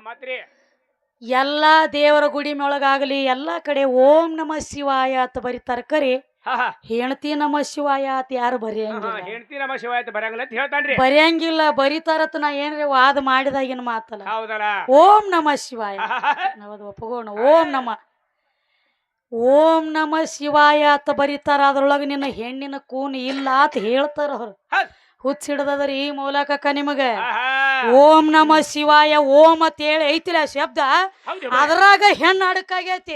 ಮತ್ರಿ ಎಲ್ಲಾ ದೇವರ ಗುಡಿ ಒಳಗಾಗಲಿ ಎಲ್ಲಾ ಕಡೆ ಓಂ ನಮ ಶಿವಾಯ ಅಂತ ಬರೀತಾರ ಕರಿ ಹೆಣ್ತಿ ನಮ ಶಿವಾಯ ಅಂತ ಯಾರು ಬರೆಯಂಗಿಲ್ಲ. ಹೆಣ್ತಿ ನಮ ಶಿವಾಯ ಅಂತ ಬರಂಗಿಲ್ಲ ಅಂತ ಹೇಳ್ತಾನ್ರಿ. ಬರೆಯಂಗಿಲ್ಲ, ಬರೀತಾರತ್ ನಾ ಏನ್ರಿ ವಾದ ಮಾಡಿದಾಗಿನ ಮಾತಲ್ಲ. ಹೌದಲ್ಲ, ಓಂ ನಮ ಶಿವಾಯ ಹೌದು ಒಪ್ಪಗೋಣ. ಓಂ ನಮ ಶಿವಾಯ ಅಂತ ಬರೀತಾರ. ಅದ್ರೊಳಗ ನಿನ್ನ ಹೆಣ್ಣಿನ ಕೂನ್ ಇಲ್ಲ ಅಂತ ಹೇಳ್ತಾರ. ಅವ್ರು ಹುಚ್ಚಿಡ್ದದ್ರಿ ಈ ಮೂಲಕ ನಿಮಗ ಓಂ ನಮ ಶಿವಾಯ ಓಂ ಅಂತ ಹೇಳಿ ಐತಿಲ್ಲ ಶಬ್ದ, ಅದ್ರಾಗ ಹೆಣ್ಣು ಅಡಕಾಗೈತಿ.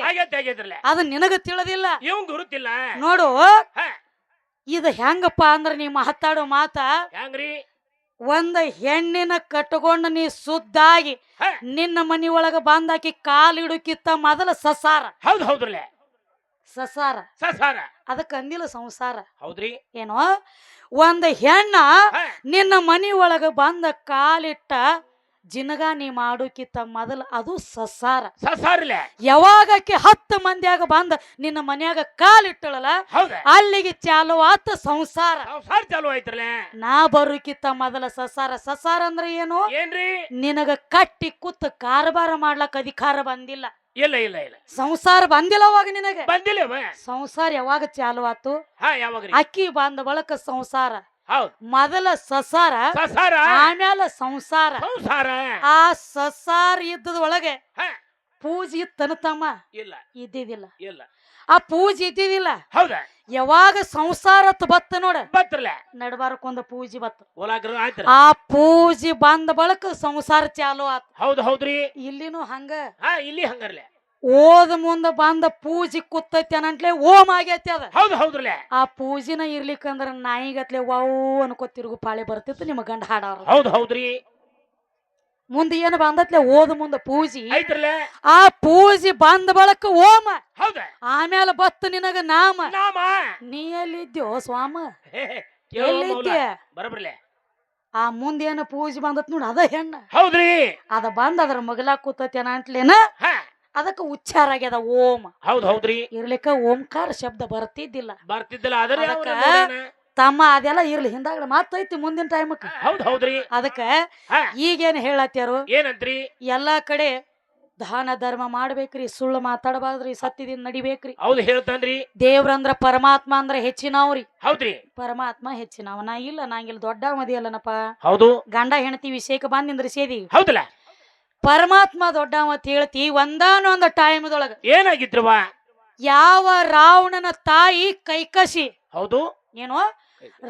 ಅದು ನಿನಗ ತಿಳಿದಿಲ್ಲ, ಗುರುತಿಲ್ಲ ನೋಡು. ಇದು ಹೆಂಗಪ್ಪ ಅಂದ್ರ ನೀ ಮಾತಾಡೋ ಮಾತ ಹೆಂಗ್ರಿ? ಒಂದ ಹೆಣ್ಣಿನ ಕಟ್ಕೊಂಡು ನೀ ಸುದ್ದಾಗಿ ನಿನ್ನ ಮನಿ ಒಳಗ ಬಂದಾಕಿ ಕಾಲಿಡುಕಿತ್ತ ಮೊದಲ ಸಸಾರ. ಹೌದ್ರಲ್ಲ, ಸಸಾರ ಸಸಾರ ಅದಕ್ಕ ಅಂದಿಲ್ಲ ಸಂಸಾರ. ಹೌದ್ರಿ ಏನೋ ಒಂದ ಹೆಣ್ಣ ನಿನ್ನ ಮನಿ ಒಳಗ ಬಂದ ಕಾಲಿಟ್ಟ ಜಿನಗ ನೀ ಮಾಡೋಕಿತ್ತ ಮೊದಲ ಅದು ಸಸಾರ. ಸಸಾರಲೆ ಯಾವಾಗಕ್ಕೆ 10 ಮಂದಿಯಾಗ ಬಂದ ನಿನ್ನ ಮನ್ಯಾಗ ಕಾಲಿಟ್ಟಳಲ್ಲ ಅಲ್ಲಿಗೆ ಚಾಲು ಆತ ಸಂಸಾರ. ಚಾಲು ಆಯ್ತ್ರಲ್ಲ. ನಾ ಬರೋಕಿತ್ತ ಮೊದಲ ಸಸಾರ. ಸಸಾರ ಅಂದ್ರೆ ಏನು? ಏನ್ರಿ? ನಿನಗ ಕಟ್ಟಿ ಕೂತ್ ಕಾರಬಾರ ಮಾಡ್ಲಕ್ ಅಧಿಕಾರ ಬಂದಿಲ್ಲ. ಇಲ್ಲ ಇಲ್ಲ ಇಲ್ಲ, ಸಂಸಾರ ಬಂದಿಲ್ಲ ಅವಾಗ ನಿನಗೆ. ಬಂದಿಲ್ಲ. ಸಂಸಾರ ಯಾವಾಗ ಚಾಲು ಆತು? ಯಾವಾಗ? ಅಕ್ಕಿ ಬಂದ ಬಳಕ ಸಂಸಾರ. ಹೌದು, ಮೊದಲ ಸಸಾರ, ಆಮೇಲೆ ಸಂಸಾರ. ಸಂಸಾರ ಆ ಸಸಾರ ಇದ್ದದ ಒಳಗೆ ಪೂಜೆ ಇತ್ತನ ತಮ್ಮ? ಇಲ್ಲ, ಇದ್ದಿದ್ದಿಲ್ಲ. ಇಲ್ಲ, ಆ ಪೂಜೆ ಇದ್ದಿದ್ದಿಲ್ಲ. ಹೌದಾ? ಯಾವಾಗ ಸಂಸಾರ ಬತ್ತ ನೋಡ, ಬತ್ತಲ್ಲ ನಡಬಾರಕ್ಕೊಂದ ಪೂಜೆ ಬತ್ತ. ಆ ಆ ಪೂಜೆ ಬಂದ ಬಳಕ ಸಂಸಾರ ಚಾಲು ಆತ. ಹೌದ್ರಿ. ಇಲ್ಲಿನೂ ಹಂಗ. ಇಲ್ಲಿ ಹಂಗರ್ಲೆ ಓದ ಮುಂದ ಬಂದ ಪೂಜೆ ಕೂತೈತಿ ಅನ್ನಂಟ್ಲೆ ಓಂ ಆಗೈತಿ ಅದ. ಹೌದ್ರಲ್ಲ. ಆ ಪೂಜಿನ ಇರ್ಲಿಕ್ಕಂದ್ರ ನಾಯಿಗತ್ಲೆ ವಾವು ಅನ್ಕೋತಿರ್ಗು ಪಾಳೆ ಬರ್ತಿತ್ತು ನಿಮ್ಮ ಗಂಡ ಹಾಡವ್ರು. ಹೌದ್ರಿ. ಮುಂದೆ ಏನು ಬಂದತ್ಲೆ ಓದ ಮುಂದ ಪೂಜಿ ಐತ್ರಲ್ಲ. ಆ ಪೂಜೆ ಬಂದ ಬಳಕ ಓಮ. ಹೌದ, ಆಮೇಲೆ ಬತ್ತು ನಿನಗ ನಾಮ. ನೀ ಎಲ್ಲಿದ್ಯೋ ಸ್ವಾಮ? ಎಲ್ಲಿದ್ಯ? ಬರಬರ್ಲೆ. ಆ ಮುಂದೇನು ಪೂಜೆ ಬಂದತ್ ನೋಡ, ಅದ ಹೆಣ್ಣ. ಹೌದ್ರಿ. ಅದ ಬಂದ ಅದ್ರ ಮಗಲಾ ಕೂತತಿ ಅನ್ನಂಟ್ಲೇನ ಅದಕ್ಕ ಉಚ್ಚಾರ ಆಗ್ಯದ ಓಂ. ಹೌದ್ರಿ. ಇರ್ಲಿಕ್ಕ ಓಂಕಾರ ಶಬ್ದ ಬರ್ತಿದ್ದಿಲ್ಲ. ಅದಕ್ಕ ತಮ್ಮ ಅದೆಲ್ಲ ಇರ್ಲಿ, ಹಿಂದಾಗಡೆ ಮಾತೈತಿ ಮುಂದಿನ ಟೈಮಕ್ಕ. ಹೌದ್ರಿ. ಅದಕ್ಕ ಈಗೇನ್ ಹೇಳತ್ಯಾರು? ಏನಂತ್ರಿ? ಎಲ್ಲಾ ಕಡೆ ದಾನ ಧರ್ಮ ಮಾಡ್ಬೇಕ್ರಿ, ಸುಳ್ಳು ಮಾತಾಡಬಾರ್ದ್ರಿ, ಸತ್ಯದಿಂದ ನಡಿಬೇಕ್ರಿ. ಹೌದು ಹೇಳ್ತಾನ್ರಿ. ದೇವ್ರಂದ್ರ ಪರಮಾತ್ಮ ಅಂದ್ರ ಹೆಚ್ಚಿನವ್ರಿ. ಹೌದ್ರಿ. ಪರಮಾತ್ಮ ಹೆಚ್ಚಿನವ. ನಾ ಇಲ್ಲ, ನಂಗಿಲ್ ದೊಡ್ಡ ಮದಿ ಅಲ್ಲನಪ್ಪ. ಹೌದು. ಗಂಡ ಹೆಣತಿ ವಿಷಯಕ್ಕೆ ಬಂದ್ ನಿಂದ್ರಿಸೇದಿ. ಹೌದಲ್ಲ. ಪರಮಾತ್ಮ ದೊಡ್ಡ ಮತ್ ಹೇಳ್ತಿ. ಒಂದಾನೊಂದ ಟೈಮ್ದೊಳಗ ಏನಾಗಿದ್ರವ? ಯಾವ ರಾವಣನ ತಾಯಿ ಕೈಕಸಿ. ಹೌದು. ಏನು?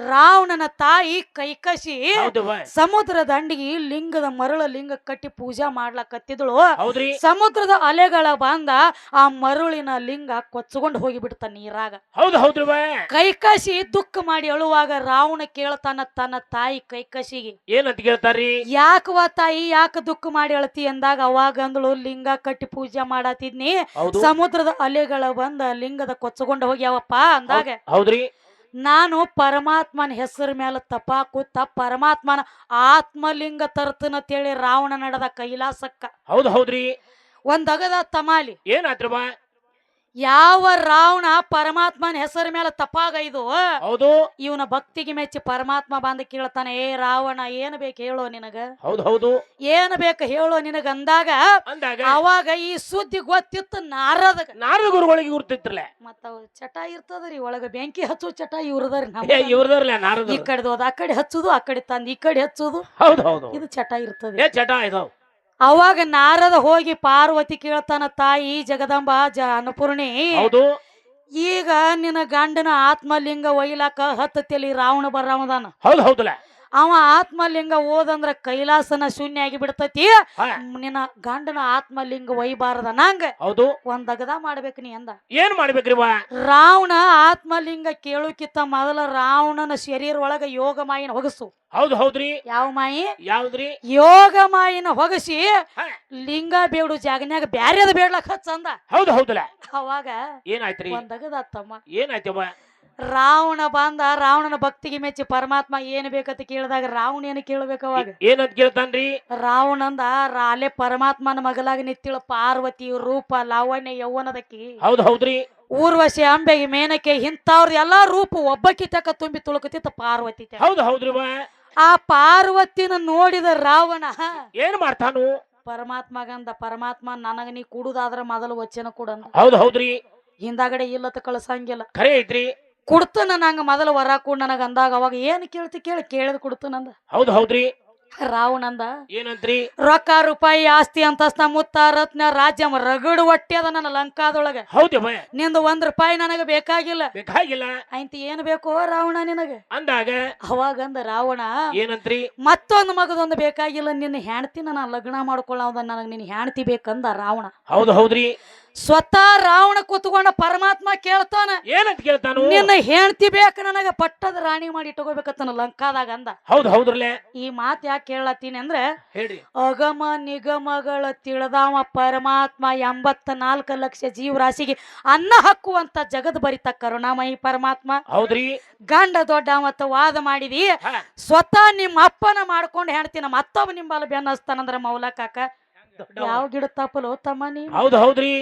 ರಾವಣನ ತಾಯಿ ಕೈಕಸಿ ಹೌದವ್ವ. ಸಮುದ್ರ ದಂಡಿಗೆ ಲಿಂಗದ ಮರಳ ಲಿಂಗ ಕಟ್ಟಿ ಪೂಜಾ ಮಾಡ್ಲಕತ್ತಿದಳು. ಹೌದ್ರಿ. ಸಮುದ್ರದ ಅಲೆಗಳ ಬಂದ ಆ ಮರುಳಿನ ಲಿಂಗ ಕೊಚ್ಚಿಕೊಂಡು ಹೋಗಿ ಬಿಡ್ತಾನ ನೀರಾಗ. ಹೌದ್ರವ. ಕೈಕಸಿ ದುಃಖ ಮಾಡಿ ಅಳುವಾಗ ರಾವಣ ಕೇಳ್ತಾನ ತನ್ನ ತಾಯಿ ಕೈಕಸಿಗೆ. ಏನಂತ ಕೇಳ್ತಾರಿ? ಯಾಕವಾ ತಾಯಿ ಯಾಕ ದುಃಖ ಮಾಡಿ ಅಳತಿ ಅಂದಾಗ ಅವಾಗ ಅಂದಳು, ಲಿಂಗ ಕಟ್ಟಿ ಪೂಜಾ ಮಾಡತ್ತಿದ್ನಿ, ಸಮುದ್ರದ ಅಲೆಗಳ ಬಂದ ಲಿಂಗದ ಕೊಚ್ಚಿಕೊಂಡು ಹೋಗ್ಯಾವಪ್ಪ ಅಂದಾಗ. ಹೌದ್ರಿ. ನಾನು ಪರಮಾತ್ಮನ ಹೆಸರ ಮೇಲೆ ತಪ ಕೂತ ಪರಮಾತ್ಮನ ಆತ್ಮಲಿಂಗ ತರ್ತನಂತೇಳಿ ರಾವಣ ನಡೆದ ಕೈಲಾಸಕ್ಕ. ಹೌದ್ರಿ. ಒಂದಗದ ತಮಾಲಿ. ಏನಾತ್ರವ? ಯಾವ ರಾವಣ ಪರಮಾತ್ಮನ ಹೆಸರ ಮೇಲೆ ತಪಾಗೈದು, ಹೌದು, ಇವನ ಭಕ್ತಿಗೆ ಮೆಚ್ಚಿ ಪರಮಾತ್ಮ ಬಂದ ಕೇಳ್ತಾನೆ, ಏ ರಾವಣ ಏನ್ ಬೇಕು ಹೇಳೋ ನಿನಗ? ಹೌದು. ಏನ್ ಬೇಕು ಹೇಳೋ ನಿನಗ ಅಂದಾಗ ಅವಾಗ ಈ ಸುದ್ದಿ ಗೊತ್ತಿತ್ತು ನಾರದ ಗುರುಗಳಿಗೆ ಗುರ್ತಿತ್ರಲ್ಲ. ಮತ್ತ ಚಟ ಇರ್ತದ್ರಿ ಒಳಗ, ಬೆಂಕಿ ಹಚ್ಚು ಚಟ ಇವ್ರದರಿ. ಈ ಕಡೆ ಹೋದ ಆ ಕಡೆ ಹಚ್ಚುದು, ಆ ಕಡೆ ತಂದ್ ಈ ಕಡೆ ಹಚ್ಚುದು. ಹೌದು, ಇದು ಚಟ ಇರ್ತದೆ. ಚಟ ಇದಾವ. ಅವಾಗ ನಾರದ ಹೋಗಿ ಪಾರ್ವತಿ ಕೇಳ್ತಾನ, ತಾಯಿ ಜಗದಂಬ ಅನ್ನಪೂರ್ಣಿ, ಈಗ ನಿನ್ನ ಗಂಡನ ಆತ್ಮಲಿಂಗ ಒಯ್ಲಾಕ 10 ತಲಿ ರಾವಣ ಬರವದಾನ. ಹೌದಲ್ಲ. ಅವ ಆತ್ಮಲಿಂಗ ಓದಂದ್ರ ಕೈಲಾಸನ ಶೂನ್ಯ ಆಗಿ ಬಿಡ್ತತಿ. ನಿನ್ನ ಗಂಡನ ಆತ್ಮಲಿಂಗ ಒಯ್ಬಾರದ ನಂಗ. ಹೌದು. ಒಂದಗದ ಮಾಡ್ಬೇಕು ನೀ ಅಂದ. ಏನ್ ಮಾಡ್ಬೇಕ್ರಿ? ರಾವಣ ಆತ್ಮಲಿಂಗ ಕೇಳುಕಿತ್ತ ಮೊದಲ ರಾವಣನ ಶರೀರ ಒಳಗ ಯೋಗ ಮಾಯಿನ ಹೊಗಸು. ಹೌದ್ರಿ. ಯಾವ ಮಾಯಿ? ಯಾವ್ದ್ರಿ? ಯೋಗ ಮಾಯಿನ ಹೊಗಸಿ ಲಿಂಗ ಬೇಡು ಜಾಗನ್ಯಾಗ ಬ್ಯಾರ್ಯದ ಬೇಡ್ಲಕ್ ಹಚ್ಚ ಅಂದ. ಹೌದಲ್ಲ. ಅವಾಗ ಏನಾಯ್ತ್ರಿ? ಒಂದಗದತ್ತಮ್ಮ. ಏನಾಯ್ತವ? ರಾವಣ ಬಂದ, ರಾವಣನ ಭಕ್ತಿಗೆ ಮೆಚ್ಚಿ ಪರಮಾತ್ಮ ಏನ್ ಬೇಕಂತ ಕೇಳಿದಾಗ ರಾವಣ ಏನ್ ಕೇಳ್ಬೇಕ? ಅವಾಗ ಏನಂತ ಕೇಳ್ತಾನ್ರಿ? ರಾವಣಂದ ಅಲ್ಲೇ ಪರಮಾತ್ಮನ ಮಗಲಾಗಿ ನಿತ್ತಿಳ ಪಾರ್ವತಿ ರೂಪ ಲಾವಣ್ಯ ಯೌವನದಕ್ಕಿ. ಹೌದ್ರಿ. ಊರ್ವಶಿ ಅಂಬೆಗೆ ಮೇನಕೆ ಇಂಥವ್ರದ್ದು ಎಲ್ಲಾ ರೂಪ ಒಬ್ಬಕ್ಕಿ ತಕ್ಕ ತುಂಬಿ ತುಳುಕತಿತ್ತ ಪಾರ್ವತಿ. ಹೌದ್ರಿ. ಆ ಪಾರ್ವತಿನ ನೋಡಿದ ರಾವಣ ಏನ್ ಮಾಡ್ತಾನು? ಪರಮಾತ್ಮಗಂದ ಪರಮಾತ್ಮ ನನಗ ನೀ ಕುಡುದಾದ್ರ ಮೊದಲು ವಚನ ಕೊಡಂದ ಹೌದ್ ಹೌದ್ರಿ ಹಿಂದಾಗಡೆ ಇಲ್ಲತ್ತ ಕಳ್ಸಂಗಿಲ್ಲ ಖರೆ ಐತ್ರಿ ಕುಡ್ತ ನಂಗ ಮೊದಲು ವರ ಕೂಡ ನನಗ ಅಂದಾಗ ಅವಾಗ ಏನ್ ಕೇಳ್ತಿ ಕೇಳಿದ್ ಕೊಡ್ತನಂದ ಹೌದ್ ಹೌದ್ರಿ ರಾವಣಂದ ಏನಂತ್ರಿ ರೊಕ್ಕ ರೂಪಾಯಿ ಆಸ್ತಿ ಅಂತಸ್ತ ಮುತ್ತ ರತ್ನ ರಾಜ್ಯ ರಗಡು ಹೊಟ್ಟೆ ಅದ ನನ್ನ ಲಂಕಾದೊಳಗ ಹೌದಮ್ಮ ನಿಂದು ₹1 ನನಗ ಬೇಕಾಗಿಲ್ಲ ಬೇಕಾಗಿಲ್ಲ ಆಯ್ತು ಏನ್ ಬೇಕೋ ರಾವಣ ನಿನಗ ಅಂದಾಗ ಅವಾಗಂದ ರಾವಣ ಏನಂತ್ರಿ ಮತ್ತೊಂದು ಮಗದೊಂದು ಬೇಕಾಗಿಲ್ಲ ನಿನ್ನ ಹೆಣ್ತಿ ನಾನು ಲಗ್ನ ಮಾಡ್ಕೊಳ್ಳೋದ ನನಗ ನಿನ್ ಹೆಣ್ತಿ ಬೇಕಂದ ರಾವಣ ಹೌದ್ ಹೌದ್ರಿ ಸ್ವತಃ ರಾವಣ ಕೂತ್ಕೊಂಡ ಪರಮಾತ್ಮ ಕೇಳ್ತಾನ ಏನಂತ ಕೇಳ್ತಾನು ನಿನ್ನ ಹೆಣ್ತಿ ಬೇಕ ನನಗ ಪಟ್ಟದ ರಾಣಿ ಮಾಡಿ ಇಟ್ಕೋಬೇಕತ್ತನ ಲಂಕಾದಾಗ ಅಂದ ಹೌದ್ ಹೌದ್ರಲ್ಲೇ ಈ ಮಾತ್ ಯಾಕೆ ಕೇಳತ್ತೀನಿ ಅಂದ್ರೆ ಹೇಳ್ರಿ ಅಗಮ ನಿಗಮಗಳ ತಿಳಿದಾವ ಪರಮಾತ್ಮ 84 ಲಕ್ಷ ಜೀವರಾಶಿಗೆ ಅನ್ನ ಹಾಕುವಂತ ಜಗದ್ ಬರಿತ ಕರುಣಾಮಯಿ ಪರಮಾತ್ಮ ಹೌದ್ರಿ ಗಂಡ ದೊಡ್ಡ ಮತ್ತ ವಾದ ಮಾಡಿದಿ ಸ್ವತಃ ನಿಮ್ಮ ಅಪ್ಪನ ಮಾಡ್ಕೊಂಡು ಹೆಣ್ತಿನ ಮತ್ತೊಬ್ಬ ನಿಂಬಲ್ಲ ಬೆನ್ನ ಹಸ್ತಾನಂದ್ರ ಮೌಲ ಕಾಕ ಯಾವ ಗಿಡ ತಪ್ಪಲು ತಮ್ಮ ನೀ ಹೌದ್ ಹೌದ್ರಿ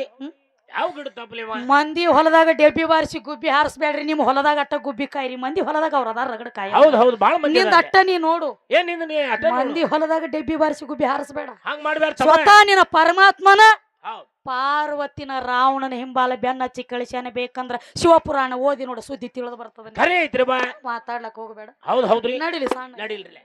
ಯಾವ ಗಿಡ ತಪ್ಪಲಿವ ಮಂದಿ ಹೊಲದಾಗ ಡೆಬ್ಬಿ ಬಾರಿಸಿ ಗುಬ್ಬಿ ಹಾರಿಸ್ಬೇಡ್ರಿ ನಿಮ್ ಹೊಲದಾಗ ಅಟ್ಟ ಗುಬ್ಬಿ ಕಾಯಿರಿ ಮಂದಿ ಹೊಲದಾಗ ಅವ್ರ ಅದಾರ ರಗಡ ಕಾಯಿ ಹೌದ್ ಹೌದ್ ಬಾಳ ಮಂದಿ ನಿಂದ ಅಟ್ಟ ನೀ ನೋಡು ಏನ್ ನಿಂದ ನೀ ಅಟ್ಟ ಮಂದಿ ಹೊಲದಾಗ ಡೆಬ್ಬಿ ಬಾರಿಸಿ ಗುಬ್ಬಿ ಹಾರಿಸ್ಬೇಡ ಹಂಗ್ ಮಾಡ್ಬೇಡ ಸ್ವತಃ ನಿನ್ನ ಪರಮಾತ್ಮನ ಹೌದ್ ಪಾರ್ವತಿನ ರಾವಣನ ಹಿಂಬಾಲ ಬೆನ್ನಚ್ಚಿ ಕಳಿಸ್ಯಾನ ಬೇಕಂದ್ರ ಶಿವಪುರಾಣ ಓದಿ ನೋಡು ಸುದ್ದಿ ತಿಳಿದು ಬರ್ತದ ಖರೆ ಐತ್ರಿ ಬಾ ಮಾತಾಡ್ಲಕ್ ಹೋಗಬೇಡ ಹೌದ್ ಹೌದ್ರಿ ನಡಿಲಿ ಸಣ್ಣ ನಡಿಲ್ರಿ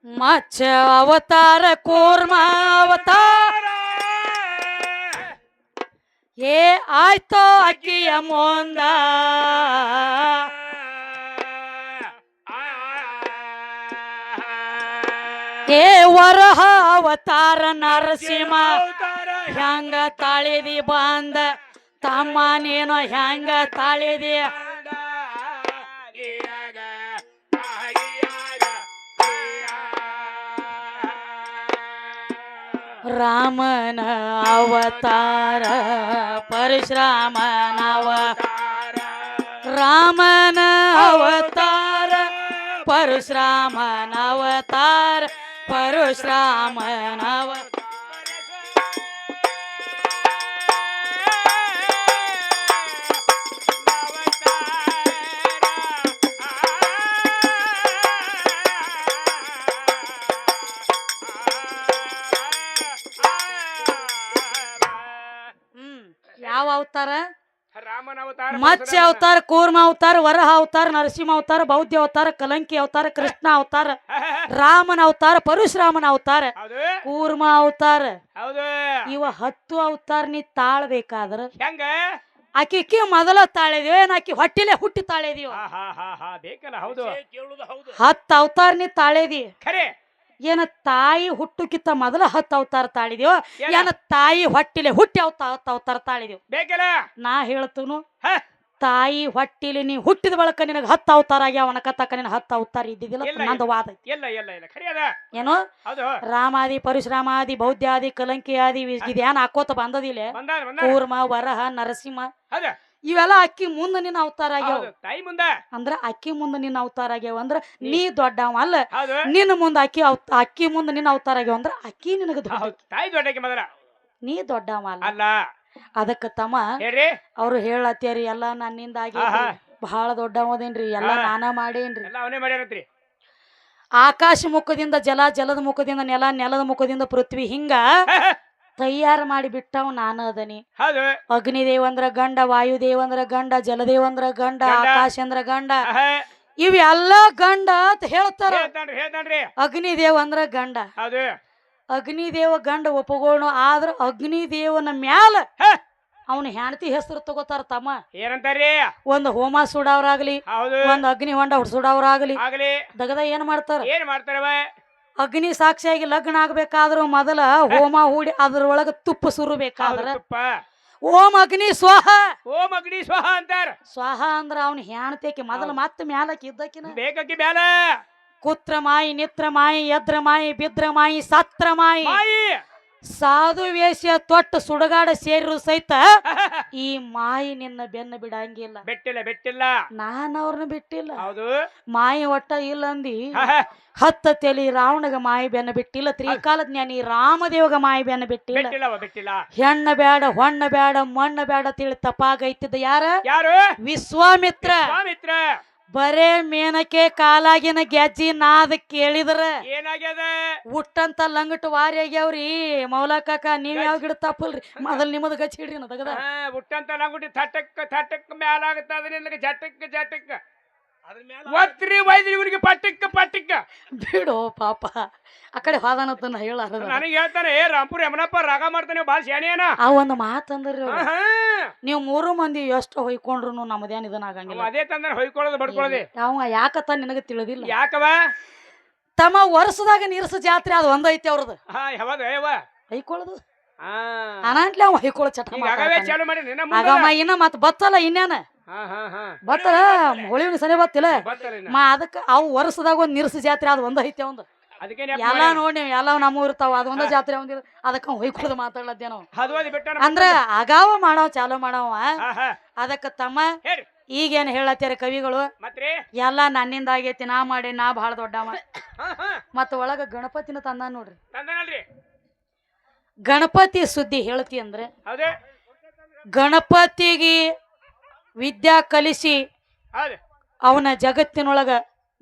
ಮಚ್ಚ ಅವತಾರ ಕೂರ್ಮ ಅವತಾರ ಏ ಆಯ್ತೋ ಅಕ್ಕಿಯ ಮುಂದ ಏ ವರಹ ಅವತಾರ ನರಸಿಂಹ ಹೆಂಗ ತಾಳಿದಿ ಬಂದ ತಮ್ಮ ನೀನು ಹೆಂಗ ತಾಳಿದಿ ರಾಮನ ಅವತಾರ ಪರಶುರಾಮನ ರಾಮನ ಅವತಾರ ಪರಶುರಾಮನ ಅವತಾರ ಪರಶುರಾಮನ ಯಾವ ಅವತಾರ ರಾಮನ ಅವತಾರ ಮತ್ಸ್ಯ ಅವತಾರ ಕೂರ್ಮ ಅವತಾರ ವರಹ ಅವತಾರ ನರಸಿಂಹ ಅವತಾರ ಬೌದ್ಧ ಅವತಾರ ಕಲಂಕಿ ಅವತಾರ ಕೃಷ್ಣ ಅವತಾರ ರಾಮನ ಅವತಾರ ಪರಶುರಾಮನ ಅವತಾರ ಕೂರ್ಮ ಅವತಾರ ಇವ 10 ಅವತಾರ ನೀ ತಾಳ್ಬೇಕಾದ್ರ ಹೆಂಗ ಆಕಿ ಮೊದಲ ತಾಳಿದೀವ ಏನ್ ಆಕಿ ಹೊಟ್ಟಿಲೆ ಹುಟ್ಟಿ ತಾಳಿದೀವ ಬೇಕಲ್ಲ ಹೌದು 10 ಅವತಾರ ನೀ ತಾಳಿದಿ ಖರೆ ಏನ ತಾಯಿ ಹುಟ್ಟುಕಿತ್ತ ಮೊದಲ 10 ಅವತಾರ ತಾಳಿದೀವ ಏನ ತಾಯಿ ಹೊಟ್ಟಿಲೆ ಹುಟ್ಟಿ 10 ಅವತಾರ ತಾಳಿದೀವ ಬೇಕಲ್ಲ ನಾ ಹೇಳ್ತನು ತಾಯಿ ಹೊಟ್ಟಿಲಿ ನೀ ಹುಟ್ಟಿದ ಬಳಕ ನಿನಗ 10 ಅವತಾರ ಆಗ್ಯಾವ ಅವನಕತ್ತಕ ನಿನ 10 ಅವತಾರ ಇದ್ದಿದ್ದಿಲ್ಲ ನಂದು ವಾದ ಐತಿ ಇಲ್ಲ ಖರೆ ಅದ ಏನು ಹೌದು ರಾಮಾದಿ ಪರಶುರಾಮಾದಿ ಬೌದ್ಧಾದಿ ಕಲಂಕಿ ಆದಿ ಇದ್ಯಾನ್ ಹಾಕೋತ ಬಂದದಿಲ್ಲ ಕೂರ್ಮ ವರಹ ನರಸಿಂಹ ಇವೆಲ್ಲ ಅಕ್ಕಿ ಮುಂದ ನಿನ್ನ ಅವತಾರ ಆಗ್ಯಾವ ತಾಯಿ ಮುಂದ ಅಂದ್ರ ಅಕ್ಕಿ ಮುಂದ ನಿನ್ನ ಅವತಾರ ಆಗ್ಯಾವ ಅಂದ್ರ ನೀ ದೊಡ್ಡವ ಅಲ್ಲ ನಿನ್ನ ಮುಂದ ಅಕ್ಕಿ ಮುಂದ ನಿನ್ನ ಅವತಾರ ಆಗ್ಯಾವ ಅಂದ್ರ ಅಕ್ಕಿ ನಿನಗ ತಾಯಿ ದೊಡ್ಡಕ್ಕೆ ಮೊದಲ ನೀ ದೊಡ್ಡವ ಅಲ್ಲ ಅದಕ್ಕ ತಮ್ಮ ಅವ್ರು ಹೇಳತ್ಯಾರಿ ಎಲ್ಲಾ ನನ್ನಿಂದ ಆಗ್ಯಾವ ಬಹಳ ದೊಡ್ಡವದೇನ್ರಿ ಎಲ್ಲಾ ನಾನ ಮಾಡೇನ್ರಿ ಅವನೇ ಮಾಡ್ಯಾರತ್ರಿ ಆಕಾಶ ಮುಖದಿಂದ ಜಲ ಜಲದ ಮುಖದಿಂದ ನೆಲ ನೆಲದ ಮುಖದಿಂದ ಪೃಥ್ವಿ ಹಿಂಗ ತಯಾರ ಮಾಡಿ ಬಿಟ್ಟವ್ ನಾನು ಅದನಿ ಅಗ್ನಿದೇವಂದ್ರ ಗಂಡ ವಾಯುದೇವಂದ್ರ ಗಂಡ ಜಲದೇವಂದ್ರ ಗಂಡ ಆಕಾಶ ಅಂದ್ರ ಗಂಡ ಇವೆಲ್ಲ ಗಂಡ ಅಂತ ಹೇಳ್ತಾರ ಅಗ್ನಿದೇವ ಅಂದ್ರ ಗಂಡ ಅಗ್ನಿದೇವ ಗಂಡ ಒಪ್ಪಗೋಣ ಆದ್ರ ಅಗ್ನಿದೇವನ ಮ್ಯಾಲ ಅವನ ಹೆಂಡತಿ ಹೆಸರು ತಗೋತಾರ ತಮ್ಮ ಏನಂತಾರಿ ಒಂದ್ ಹೋಮ ಸುಡವ್ರಾಗ್ಲಿ ಒಂದ್ ಅಗ್ನಿ ಹೊಂಡ ಸುಡವ್ರಾಗ್ಲಿ ದಗದ ಏನ್ ಮಾಡ್ತಾರ ಅಗ್ನಿ ಸಾಕ್ಷಿಯಾಗಿ ಲಗ್ನ ಆಗ್ಬೇಕಾದ್ರು ಮೊದಲ ಹೋಮ ಹೂಡಿ ಅದ್ರೊಳಗ ತುಪ್ಪ ಸುರಬೇಕಾದ್ರ ಓಂ ಅಗ್ನಿ ಸ್ವಾಹ ಅಂತಾರ ಸ್ವಾಹ ಅಂದ್ರ ಅವನ ಹೆಣ್ತೇಕಿ ಮೊದಲ ಮತ್ತ ಮ್ಯಾಲಕ್ಕೆ ಇದ್ದಕಿನ ಬೇಕಿ ಬ್ಯಾಲ ಕುತ್ರ ಮಾಯಿ ನಿತ್ರ ಮಾಯಿ ಎದ್ರ ಮಾಯಿ ಬಿದ್ರ ಮಾಯಿ ಸತ್ರ ಮಾಯಿ ಸಾಧು ವೇಷ ತೊಟ್ಟು ಸುಡಗಾಡ ಸೇರಿರು ಸಹಿತ ಈ ಮಾಯಿ ನಿನ್ನ ಬೆನ್ನ ಬಿಡಂಗಿಲ್ಲ ಬಿಟ್ಟಿಲ್ಲ ನಾನ್ ಅವ್ರನ್ನ ಬಿಟ್ಟಿಲ್ಲ ಹೌದು ಮಾಯಿ ಒಟ್ಟ ಇಲ್ಲ ಅಂದಿ 10 ತಲಿ ರಾವಣಗ ಮಾಯಿ ಬೆನ್ನ ಬಿಟ್ಟಿಲ್ಲ ತ್ರಿಕಾಲದ ಜ್ಞಾನಿ ರಾಮದೇವಗ ಮಾಯಿ ಬೆನ್ನ ಬಿಟ್ಟಿಲ್ಲ ಹೆಣ್ಣ ಬೇಡ ಹೊಣ್ಣ ಬೇಡ ಮಣ್ಣ ಬೇಡ ತಿಳಿ ತಪ್ಪಾಗೈತಿದ್ದ ಯಾರು ವಿಶ್ವಾಮಿತ್ರ ಬರೇ ಮೇನಕ್ಕೆ ಕಾಲಾಗಿನ ಗೆಜ್ಜಿ ನಾದ ಕೇಳಿದ್ರ ಏನಾಗ್ಯದ ಉಟ್ಟಂತ ಲಂಗಟ್ ವಾರಿ ಆಗ್ಯಾವ್ರಿ ಮೌಲಕಾಕ ನೀವ್ ಯಾವ ಗಿಡ ತಪ್ಪಲ್ರಿ ಮೊದಲ್ ನಿಮ್ಮದ ಗಚ್ಚಿ ಹಿಡ್ರಿ ನಾ ತಗದ ಹುಟ್ಟಂತ ಲಂಗುಟಿ ಥಟಕ್ ಮ್ಯಾಲಾಗತ್ತ ಅದನ್ನ ಜಟಕ್ ಅದ್ರ ಮ್ಯಾಲ ಒತ್ರಿ ವೈದ್ರಿ ಇವ್ರಿಗೆ ಪಟ್ಟಕ್ಕ ಬಿಡು ಪಾಪ ಆ ಕಡೆ ಹೋದಾನತ್ತನ್ನ ಹೇಳಾರ ನನಗೆ ಹೇಳ್ತಾನೆ ಏ ರಾಂಪುರ್ ಯಮನಪ್ಪ ರಾಗ ಮಾಡ್ತಾನೆ ಬಾಳ ಶಾಣೆಯನ ಆ ಒಂದ್ ಮಾತಂದ್ರಿ ಅವ್ರು. ನೀವ್ 3 ಮಂದಿ ಎಷ್ಟು ಹೊಯ್ಕೊಂಡ್ರು ನಮ್ದೇನ್ ಇದನ್ನ ಆಗಂಗಿಲ್ಲ ಅದೇ ತಂದ್ರೆ ಹೊಯ್ಕೊಳ್ಳೋದು ಬಡ್ಕೊಳ್ಳೋದೆ ಅವ ಯಾಕತ್ತ ನಿನಗ ತಿಳಿದಿಲ್ಲ ಯಾಕವ ತಮ್ಮ ವರ್ಷದಾಗ ನೀರ್ಸ ಜಾತ್ರೆ ಅದು ಒಂದೈತಿ ಅವ್ರದ್ದು ಯಾವಾಗ ಯಾವ ಹೊಯ್ಕೊಳ್ಳೋದು ಅನಾಂಟ್ಲೆ ಅವ ಹೊಯ್ಕೊಳ್ಳೋ ಚಟ ಆಗವೇ ಚಾಲು ಮಾಡಿ ಆಗಮ್ಮ ಇನ್ನ ಮತ್ ಬತ್ತಲ್ಲ ಇನ್ನೇನ ಬತ್ತಲ್ಲ ಹೊಳಿವಿನ ಸರಿ ಬತ್ತಿಲ್ಲ ಅದಕ್ಕ ಅವ್ ವರ್ಷದಾಗ ಒಂದ್ ನೀರ್ಸ ಜಾತ್ರೆ ಅದು ಒಂದೈತಿ ಅವಂದು ಅದಕ್ಕೆ ಎಲ್ಲ ನೋಡಿ ಎಲ್ಲ ನಮ್ಮೂ ಇರ್ತಾವ ಅದೊಂದ ಜಾತ್ರೆ ಒಂದಿಲ್ಲ ಅದಕ್ಕ ಹೊಯ್ಕೊಳ್ಳೋದು ಮಾತಾಡ್ಲದ್ದೇ ನಾವು ಅಂದ್ರ ಅಗಾವ ಮಾಡವ ಚಾಲು ಮಾಡವ ಅದಕ್ಕ ತಮ್ಮ ಈಗೇನ್ ಹೇಳತ್ಯಾರ ಕವಿಗಳು ಎಲ್ಲ ನನ್ನಿಂದ ಆಗೈತಿ ನಾ ಮಾಡಿ ನಾ ಬಹಳ ದೊಡ್ಡವ ಮತ್ತ ಒಳಗ ಗಣಪತಿನ ತಂದ ನೋಡ್ರಿ ಗಣಪತಿ ಸುದ್ದಿ ಹೇಳ್ತಿ ಅಂದ್ರೆ ಗಣಪತಿಗೆ ವಿದ್ಯಾ ಕಲಿಸಿ ಅವನ ಜಗತ್ತಿನೊಳಗ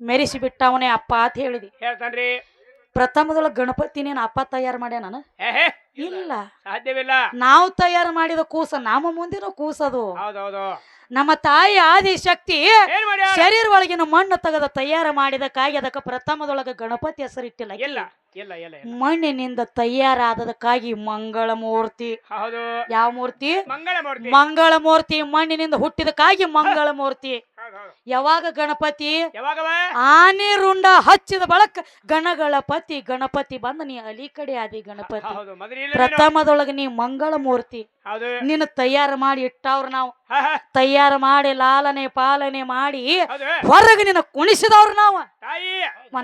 ಮೆರೆಸಿ ಬಿಟ್ಟ ಅವನೇ ಅಪ್ಪ ಅಂತ ಹೇಳಿದಿ ಹೇಳ್ತಾನ್ರಿ ಪ್ರಥಮದೊಳಗ ಗಣಪತಿ ನೀನ್ ಅಪ್ಪ ತಯಾರು ಮಾಡ್ಯ ನಾನು ಇಲ್ಲ ಸಾಧ್ಯವಿಲ್ಲ ನಾವು ತಯಾರು ಮಾಡಿದ ಕೂಸ ನಮ್ಮ ಮುಂದಿನ ಕೂಸದು ಹೌದೌದು ನಮ್ಮ ತಾಯಿ ಆದಿಶಕ್ತಿ ಶರೀರ ಒಳಗಿನ ಮಣ್ಣು ತೆಗೆದ ತಯಾರು ಮಾಡಿದಕ್ಕಾಗಿ ಅದಕ್ಕೆ ಪ್ರಥಮದೊಳಗ ಗಣಪತಿ ಹೆಸರಿಟ್ಟಿಲ್ಲ ಮಣ್ಣಿನಿಂದ ತಯಾರಾದದಕ್ಕಾಗಿ ಮಂಗಳ ಮೂರ್ತಿ ಯಾವ ಮೂರ್ತಿ ಮಂಗಳ ಮೂರ್ತಿ ಮಣ್ಣಿನಿಂದ ಹುಟ್ಟಿದಕ್ಕಾಗಿ ಮಂಗಳ ಮೂರ್ತಿ ಯಾವಾಗ ಗಣಪತಿ ಆನೆ ರುಂಡ ಹಚ್ಚಿದ ಬಳಕ ಗಣಗಳಪತಿ ಗಣಪತಿ ಬಂದ ನೀ ಅಲಿ ಕಡೆ ಆದಿ ಗಣಪತಿ ಪ್ರಥಮದೊಳಗ ನೀ ಮಂಗಳ ಮೂರ್ತಿ ನಿನ್ನ ತಯಾರು ಮಾಡಿ ಇಟ್ಟವ್ರ ನಾವು ತಯಾರು ಮಾಡಿ ಲಾಲನೆ ಪಾಲನೆ ಮಾಡಿ ಹೊರಗೆ ನಿನ್ನ ಕುಣಿಸಿದವ್ರು ನಾವು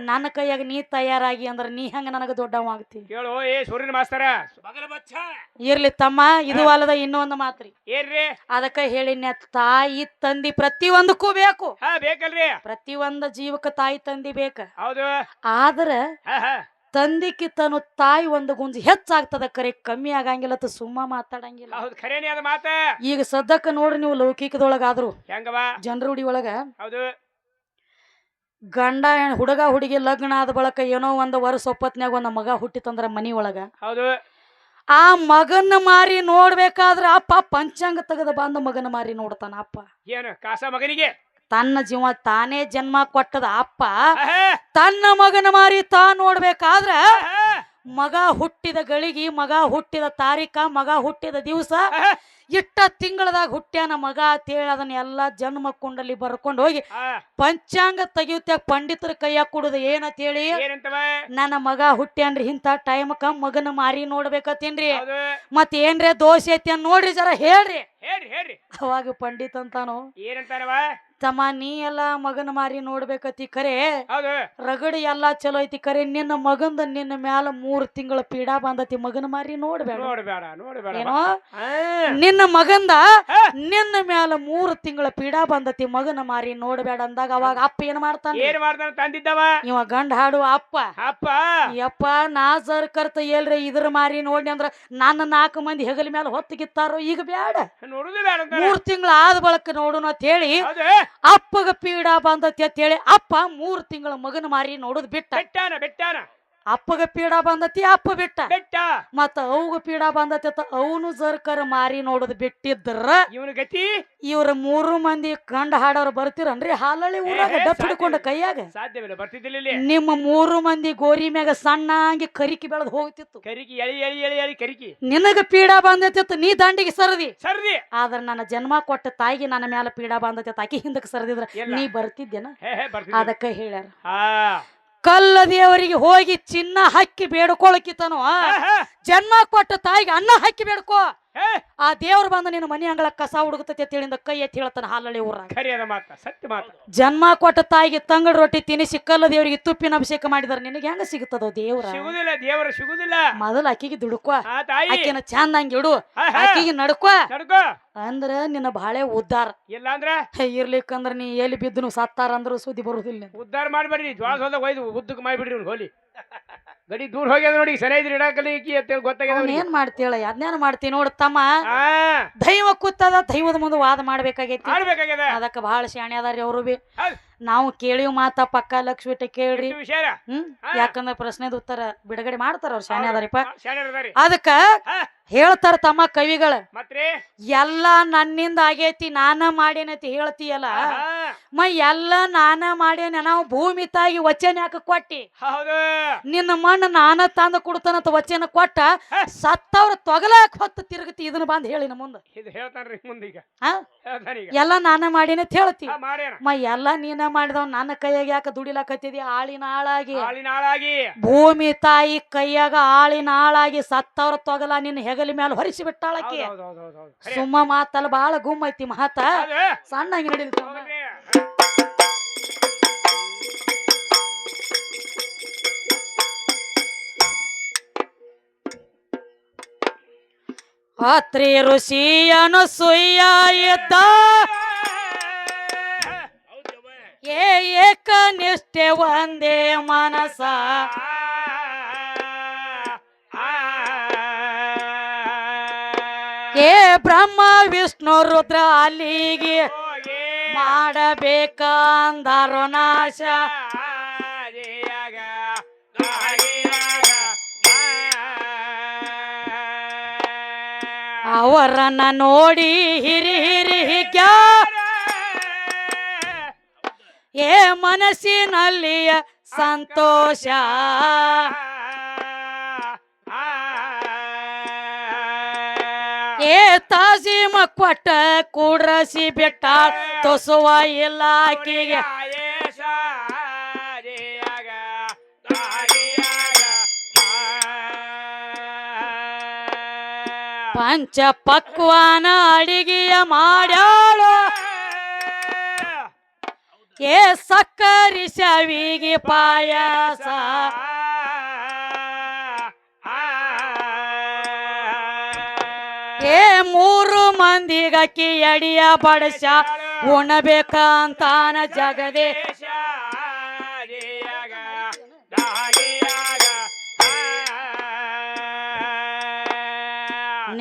ನನ್ನ ಕೈಯಾಗ ನೀ ತಯಾರಾಗಿ ಅಂದ್ರ ನೀ ಹಂಗ ನನಗ ದೊಡ್ಡವಾಗ್ತಿ ಇರ್ಲಿ ತಮ್ಮ ಇದು ಅಲ್ಲದ ಇನ್ನೊಂದು ಮಾತ್ರಿ ಅದಕ್ಕ ಹೇಳಿನ ತಾಯಿ ತಂದಿ ಪ್ರತಿಯೊಂದಕ್ಕೂ ಬೇಕು ಪ್ರತಿಯೊಂದು ಜೀವಕ್ಕ ತಾಯಿ ತಂದಿ ಬೇಕ ಆದ್ರ ತಂದಿಕ್ಕಿತನು ತಾಯಿ ಒಂದು ಗುಂಜಿ ಹೆಚ್ಚಾಗ್ತದ ಕರೆ ಕಮ್ಮಿ ಆಗಂಗಿಲ್ಲ ಸುಮ್ಮ ಮಾತಾಡಂಗಿಲ್ಲ ಈಗ ಸದ್ಯಕ್ಕ ನೋಡ್ರಿ ನೀವು ಲೌಕಿಕದೊಳಗಾದ್ರು ಜನರುಡಿ ಒಳಗ ಗಂಡ ಹುಡುಗ ಹುಡುಗಿ ಲಗ್ನ ಆದ ಬಳಕ ಏನೋ ಒಂದ್ ವರ್ಷ ಒಪ್ಪತ್ನ್ಯಾಗ ಒಂದ್ ಮಗ ಹುಟ್ಟಿತಂದ್ರ ಮನಿ ಒಳಗ ಆ ಮಗನ ಮಾರಿ ನೋಡ್ಬೇಕಾದ್ರ ಅಪ್ಪ ಪಂಚಾಂಗ ತೆಗೆದ ಬಂದ ಮಗನ ಮಾರಿ ನೋಡ್ತಾನ ಅಪ್ಪ ಮಗನಿಗೆ ತನ್ನ ಜೀವ ತಾನೇ ಜನ್ಮ ಕೊಟ್ಟದ ಅಪ್ಪ ತನ್ನ ಮಗನ ಮಾರಿ ತಾ ನೋಡ್ಬೇಕಾದ್ರ ಮಗ ಹುಟ್ಟಿದ ಗಳಿಗೆ ಮಗ ಹುಟ್ಟಿದ ತಾರೀಕ ಮಗ ಹುಟ್ಟಿದ ದಿವಸ ಇಟ್ಟ ತಿಂಗಳದಾಗ ಹುಟ್ಟ್ಯಾನ ಮಗ ಅಂತೇಳಿ ಅದನ್ನ ಎಲ್ಲಾ ಜನ್ಮ ಕುಂಡಲಿ ಬರ್ಕೊಂಡು ಹೋಗಿ ಪಂಚಾಂಗ ತೆಗಿಯುತ್ತಾಗ ಪಂಡಿತರ ಕೈಯಾಗ ಕೊಡುದು ಏನಂತ ಹೇಳಿ ನನ್ನ ಮಗ ಹುಟ್ಟ್ಯಾನ್ರಿ ಇಂಥ ಟೈಮಕ್ಕ ಮಗನ ಮಾರಿ ನೋಡ್ಬೇಕತ್ತೇನ್ರಿ ಮತ್ ಏನ್ರಿ ದೋಷ ಐತಿ ಅಂತ ನೋಡ್ರಿ ಜರ ಹೇಳ್ರಿ ಅವಾಗ ಪಂಡಿತ್ ಅಂತಾನು ತಮ್ಮ ನೀ ಎಲ್ಲಾ ಮಗನ ಮಾರಿ ನೋಡ್ಬೇಕತಿ ಖರೆ ರಗಡ ಎಲ್ಲಾ ಚಲೋ ಐತಿ ಖರೆ ನಿನ್ನ ಮಗಂದ ನಿನ್ನ ಮ್ಯಾಲ 3 ತಿಂಗಳ ಪೀಡಾ ಬಂದತಿ ಮಗನ ಮಾರಿ ನೋಡ್ಬೇಡ ಏನೋ ನಿನ್ನ ಮಗಂದ ನಿನ್ನ ಮ್ಯಾಲ 3 ತಿಂಗಳ ಪೀಡಾ ಬಂದತಿ ಮಗನ ಮಾರಿ ನೋಡ್ಬೇಡ ಅಂದಾಗ ಅವಾಗ ಅಪ್ಪ ಏನ್ ಮಾಡ್ತಾನ ಇವ ಗಂಡ ಹಾಡುವ ಅಪ್ಪ ಯಪ್ಪ ನಾ ಸರ್ ಕರ್ತ ಎಲ್ರಿ ಇದ್ರ ಮಾರಿ ನೋಡಿ ಅಂದ್ರ ನನ್ನ 4 ಮಂದಿ ಹೆಗಲ ಮ್ಯಾಲ ಹೊತ್ತಿಗಿತ್ತಾರೋ ಈಗ ಬ್ಯಾಡ 3 ತಿಂಗಳ ಆದ ಬಳಕ ನೋಡುನ ಅಂತ ಹೇಳಿ ಅಪ್ಪಗ ಪೀಡಾ ಬಂದತಿ ಅಂತ ಹೇಳಿ ಅಪ್ಪ 3 ತಿಂಗಳ ಮಗನ ಮಾರಿ ನೋಡುದ್ ಬಿಟ್ಟಾನ ಅಪ್ಪಗ ಪೀಡಾ ಬಂದತಿ ಅಪ್ಪ ಬಿಟ್ಟ ಮತ್ತ ಅವ್ಗ ಪೀಡಾ ಬಂದತಿ ಅಂತ ಅವನು ಸರ್ಕರ ಮಾರಿ ನೋಡುದ್ ಬಿಟ್ಟಿದ್ರ ಇವನ ಗತಿ ಇವ್ರ 3 ಮಂದಿ ಗಂಡ ಹಾಡವ್ರ ಬರ್ತಿರನ್ರಿ ಹಾಲಳ್ಳಿ ಊರಾಗ ಡಪ್ ಹಿಡ್ಕೊಂಡ ಕೈಯಾಗ ಸಾಧ್ಯವಿಲ್ಲ ಬರ್ತಿದ್ದಿಲ್ಲ ನಿಮ್ಮ 3 ಮಂದಿ ಗೋರಿ ಮ್ಯಾಗ ಸಣ್ಣಂಗಿ ಕರಿಕಿ ಬೆಳೆದ್ ಹೋಗ್ತಿತ್ತು ಕರಿಕಿ ನಿನಗ ಪೀಡಾ ಬಂದತಿ ನೀ ದಂಡಿಗೆ ಸರದಿ ಆದ್ರ ನನ್ನ ಜನ್ಮ ಕೊಟ್ಟ ತಾಯಿಗೆ ನನ್ನ ಮ್ಯಾಲ ಪೀಡಾ ಬಂದತಿ ಆಕಿ ಹಿಂದಕ್ಕೆ ಸರದಿದ್ರ ನೀ ಬರ್ತಿದ್ದೇನ ಅದಕ್ಕ ಹೇಳ್ಯಾರ ಕಲ್ಲ ದೇವರಿಗೆ ಹೋಗಿ ಚಿನ್ನ ಹಕ್ಕಿ ಬೇಡ್ಕೊಳಕಿತನು ಜನ್ಮ ಕೊಟ್ಟ ತಾಯಿಗೆ ಅನ್ನ ಹಕ್ಕಿ ಬೇಡ್ಕೋ ಆ ದೇವ್ರು ಬಂದ ನಿನ್ನ ಮನಿ ಅಂಗಳ ಕಸ ಹುಡುಗತೈತಿ ತಿಳಿಂದ ಕೈ ಎತ್ತಿ ಹೇಳ್ತಾನ ಹಾಲಳ್ಳಿ ಊರಾಗ ಜನ್ಮ ಕೊಟ್ಟ ತಾಯಿಗೆ ತಂಗಡ ರೊಟ್ಟಿ ತಿನ್ನಿಸಿ ಕಲ್ಲ ದೇವರಿಗೆ ತುಪ್ಪಿನ ಅಭಿಷೇಕ ಮಾಡಿದಾರ ನಿನಗೆ ಹೆಂಗ ಸಿಗುತ್ತದ ದೇವ್ರ ಸಿಗುದಿಲ್ಲ ಮೊದಲ ಆಕಿಗೆ ದುಡುಕೋ ಆಕಿನ ಚಂದಂಗ ಇಡು ಆಕಿಗೆ ನಡ್ಕೋ ಅಂದ್ರ ನಿನ್ನ ಬಾಳೆ ಉದ್ದಾರ ಇಲ್ಲ ಅಂದ್ರ ಇರ್ಲಿಕ್ಕಂದ್ರ ನೀ ಎಲ್ಲಿ ಬಿದ್ದು ಸತ್ತಾರ ಅಂದ್ರ ಸುದ್ದಿ ಬರುದಿಲ್ಲ ಉದ್ದಾರ ಮಾಡ್ಬೇಡ್ರಿ ಜ್ವಾಸ ಹೋದಾಗ ಒಯ್ದು ಉದ್ದಕ್ಕೆ ಮಾಡ್ಬಿಡ್ರಿ ಹೋಲಿ ಗಡಿ ದೂರ ಹೋಗ್ಯದ ನೋಡಿ ಸರಿ ಇದ್ರಿ ಇಡಕಲಿಕ್ಕಿ ಅಂತ ಗೊತ್ತಾಗ್ಯದ ಏನ್ ಮಾಡ್ತೀಳ ಅದ್ನೇನ್ ಮಾಡ್ತಿ ನೋಡ್ತಮ್ಮ ದೈವ ಕೂತದ ದೈವದ ಮುಂದೆ ವಾದ ಮಾಡ್ಬೇಕಾಗೈತಿ ಅದಕ್ಕ ಬಹಳ ಶಾಣೆ ಅದಾರಿ ಅವ್ರು ಬಿ ನಾವು ಕೇಳಿವ್ ಮಾತ ಪಕ್ಕ ಲಕ್ಷ್ಮಿಟ ಕೇಳ್ರಿ ಇಷ್ಟು ವಿಷಯ ಯಾಕಂದ್ರ ಪ್ರಶ್ನೆದ ಉತ್ತರ ಬಿಡುಗಡೆ ಮಾಡ್ತಾರ ಅವ್ರ ಶಾನೆ ಅದಾರಿಪ್ಪ ಶಾಣ್ಯರ್ ಅದಾರಿ. ಅದಕ್ಕ ಹಾ. ಹೇಳ್ತಾರ ತಮ್ಮ ಕವಿಗಳ ಮತ್ರಿ ಎಲ್ಲ ನನ್ನಿಂದ ಆಗೇತಿ ನಾನ ಮಾಡೇನತಿ ಹೇಳ್ತೀಯಲ್ಲ ಆಹಾ. ಎಲ್ಲ ನಾನ ಮಾಡೇನ ನಾವು ಭೂಮಿ ತಾಯಿ ವಚನ ಯಾಕ ಕೊಟ್ಟಿ ಹೌದು ನಿನ್ನ ಮಣ್ಣು ನಾನ ತಂದ ಕೊಡ್ತಾನಂತ ವಚನ ಕೊಟ್ಟ ಸತ್ತವ್ರ ತೊಗಲಾಕ್ ಹೊತ್ತು ತಿರುಗತಿ ಇದನ್ನ ಬಂದ್ ಹೇಳಿನ ಮುಂದ ಇದು ಹೇಳ್ತಾನ್ರಿ ಮುಂದೀಗ ಹಾ ಹೇಳ್ತಾನೀಗ ಎಲ್ಲ ನಾನ ಮಾಡೇನತ್ ಹೇಳ್ತಿ ಮಾಡ್ಯಾನ ಎಲ್ಲ ನೀನ ಮಾಡಿದವ್ ನನ್ನ ಕೈಯಾಗ ಯಾಕ ದುಡಿಲಾಕತ್ತಿದಿ ಆಳಿನ ಆಳಾಗಿ ಹಾಲಿನ ಹಾಳಾಗಿ ಭೂಮಿ ತಾಯಿ ಕೈಯಾಗ ಆಳಿನ ಆಳಾಗಿ ಸತ್ತವ್ರ ತೊಗಲ ನಿನ್ನ ಹೆಗಲಿ ಮೇಲೆ ಹೊರಿಸಿ ಬಿಟ್ಟಾಳಕಿ ಹೌದು ಹೌದು ಹೌದು ಹೌದು ಖರೆ. ಸುಮ್ಮ ಮಾತಲ್ಲ ಬಾಳ ಗುಮ್ಮ ಐತಿ ಮಾತ ಹೌದು. ಸಣ್ಣಾಗಿ ನಡೀಲಿ ಹೋಗ್ರಿ. ಅತ್ರಿ ಋಷಿಯನು ಸುಯ್ಯ ಇದ್ದ ಏಕ ನಿಷ್ಠೆ ಒಂದೇ ಮನಸ ಬ್ರಹ್ಮ ವಿಷ್ಣು ರುದ್ರ ಅಲ್ಲಿಗೆ ಮಾಡಬೇಕಂದಾರೋ ನಾಶ ಅವರನ್ನ ನೋಡಿ ಹಿರಿ ಹಿರಿ ಮನಸ್ಸಿನಲ್ಲಿಯ ಸಂತೋಷ ತಾಜೀಮ ಕೊಟ್ಟ ಕೂಡ್ರಸಿ ಬಿಟ್ಟ ತೊಸುವ ಇಲ್ಲ ಆಕಿಗೆ ಪಂಚ ಪಕ್ವಾನ ಅಡಿಗೆಯ ಮಾಡ್ಯಾಳು ಸಕ್ಕರಿ ಶಾವಿಗೆ ಪಾಯಸ ಮೂರು ಮಂದಿಗಕ್ಕಿ ಅಡಿಯ ಬಡಸ ಉಣಬೇಕಂತಾನ ಜಗದೇಶ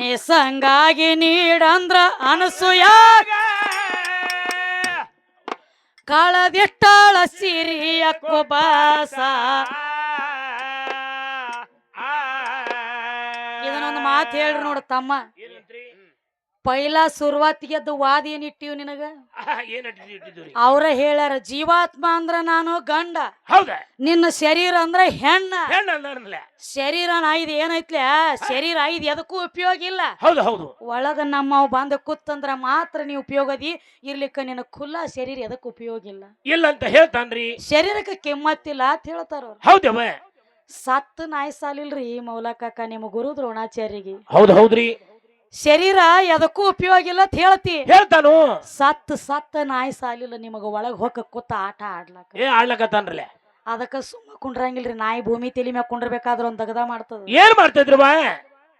ನಿಸಂಗಾಗಿ ನೀಡಂದ್ರ ಅನಸೂಯ ಕಳದಿಟ್ಟಾಳ ಸಿರಿಯ ಕುಬಾಸ ಇದನ್ನೊಂದು ಮಾತು ಹೇಳ್ರಿ ನೋಡು ತಮ್ಮ ಪೈಲಾ ಶುರುವಾತಿಗೆ ಅದು ವಾದ ಏನ್ ಇಟ್ಟಿವ್ ನಿನಗ ಅವ್ರ ಹೇಳ್ಯಾರ ಜೀವಾತ್ಮ ಅಂದ್ರ ನಾನು ಗಂಡ ಹೌದಾ ನಿನ್ನ ಶರೀರ ಅಂದ್ರ ಹೆಣ್ಣ ಹೆಣ್ಣ ಶರೀರ ಐದು ಏನೈತ್ಲ ಶರೀರ ಐದು ಎದಕ್ಕೂ ಉಪಯೋಗ ಇಲ್ಲ ಹೌದು ಹೌದು ಒಳಗ ನಮ್ಮವ್ ಬಂದ ಕೂತಂದ್ರ ಮಾತ್ರ ನೀ ಉಪಯೋಗದಿ ಇರ್ಲಿಕ್ಕ ನಿನ್ನ ಖುಲ್ಲಾ ಶರೀರ ಎದಕ್ ಉಪಯೋಗ ಇಲ್ಲ ಇಲ್ಲ ಅಂತ ಹೇಳ್ತಾನ್ರಿ ಶರೀರಕ್ಕೆ ಕೆಮ್ಮತ್ತಿಲ್ಲ ಅಂತ ಹೇಳ್ತಾರ ಅವ್ರು ಹೌದವ ಸತ್ತು ನಾಯಿ ಸಾಲಿಲ್ರಿ ಮೌಲಕಕ್ಕ ನಿಮ್ಮ ಗುರು ದ್ರೋಣಾಚಾರ್ಯಗೆ ಹೌದು ಹೌದ್ರಿ ಶರೀರ ಎದಕ್ಕೂ ಉಪಯೋಗ ಇಲ್ಲ ಅಂತ ಹೇಳ್ತಿ ಹೇಳ್ತಾನು ಸತ್ತ ನಾಯಿ ಸಾಲಿಲ್ಲ ನಿಮಗ ಒಳಗ್ ಹೋಗ ಕೂತ ಆಟ ಆಡ್ಲಕ್ಕ ಆಡ್ಲಕತ್ತಾನ್ರಲ್ಲ ಅದಕ್ಕ ಸುಮ್ಮ ಕುಂಡ್ರಂಗಿಲ್ರಿ ನಾಯಿ ಭೂಮಿ ತಲಿ ಮ್ಯಾಗ ಕುಂಡ್ರಬೇಕಾದ್ರ ಒಂದ್ ದಗದ ಮಾಡ್ತದ ಏನ್ ಮಾಡ್ತಿದ್ರವ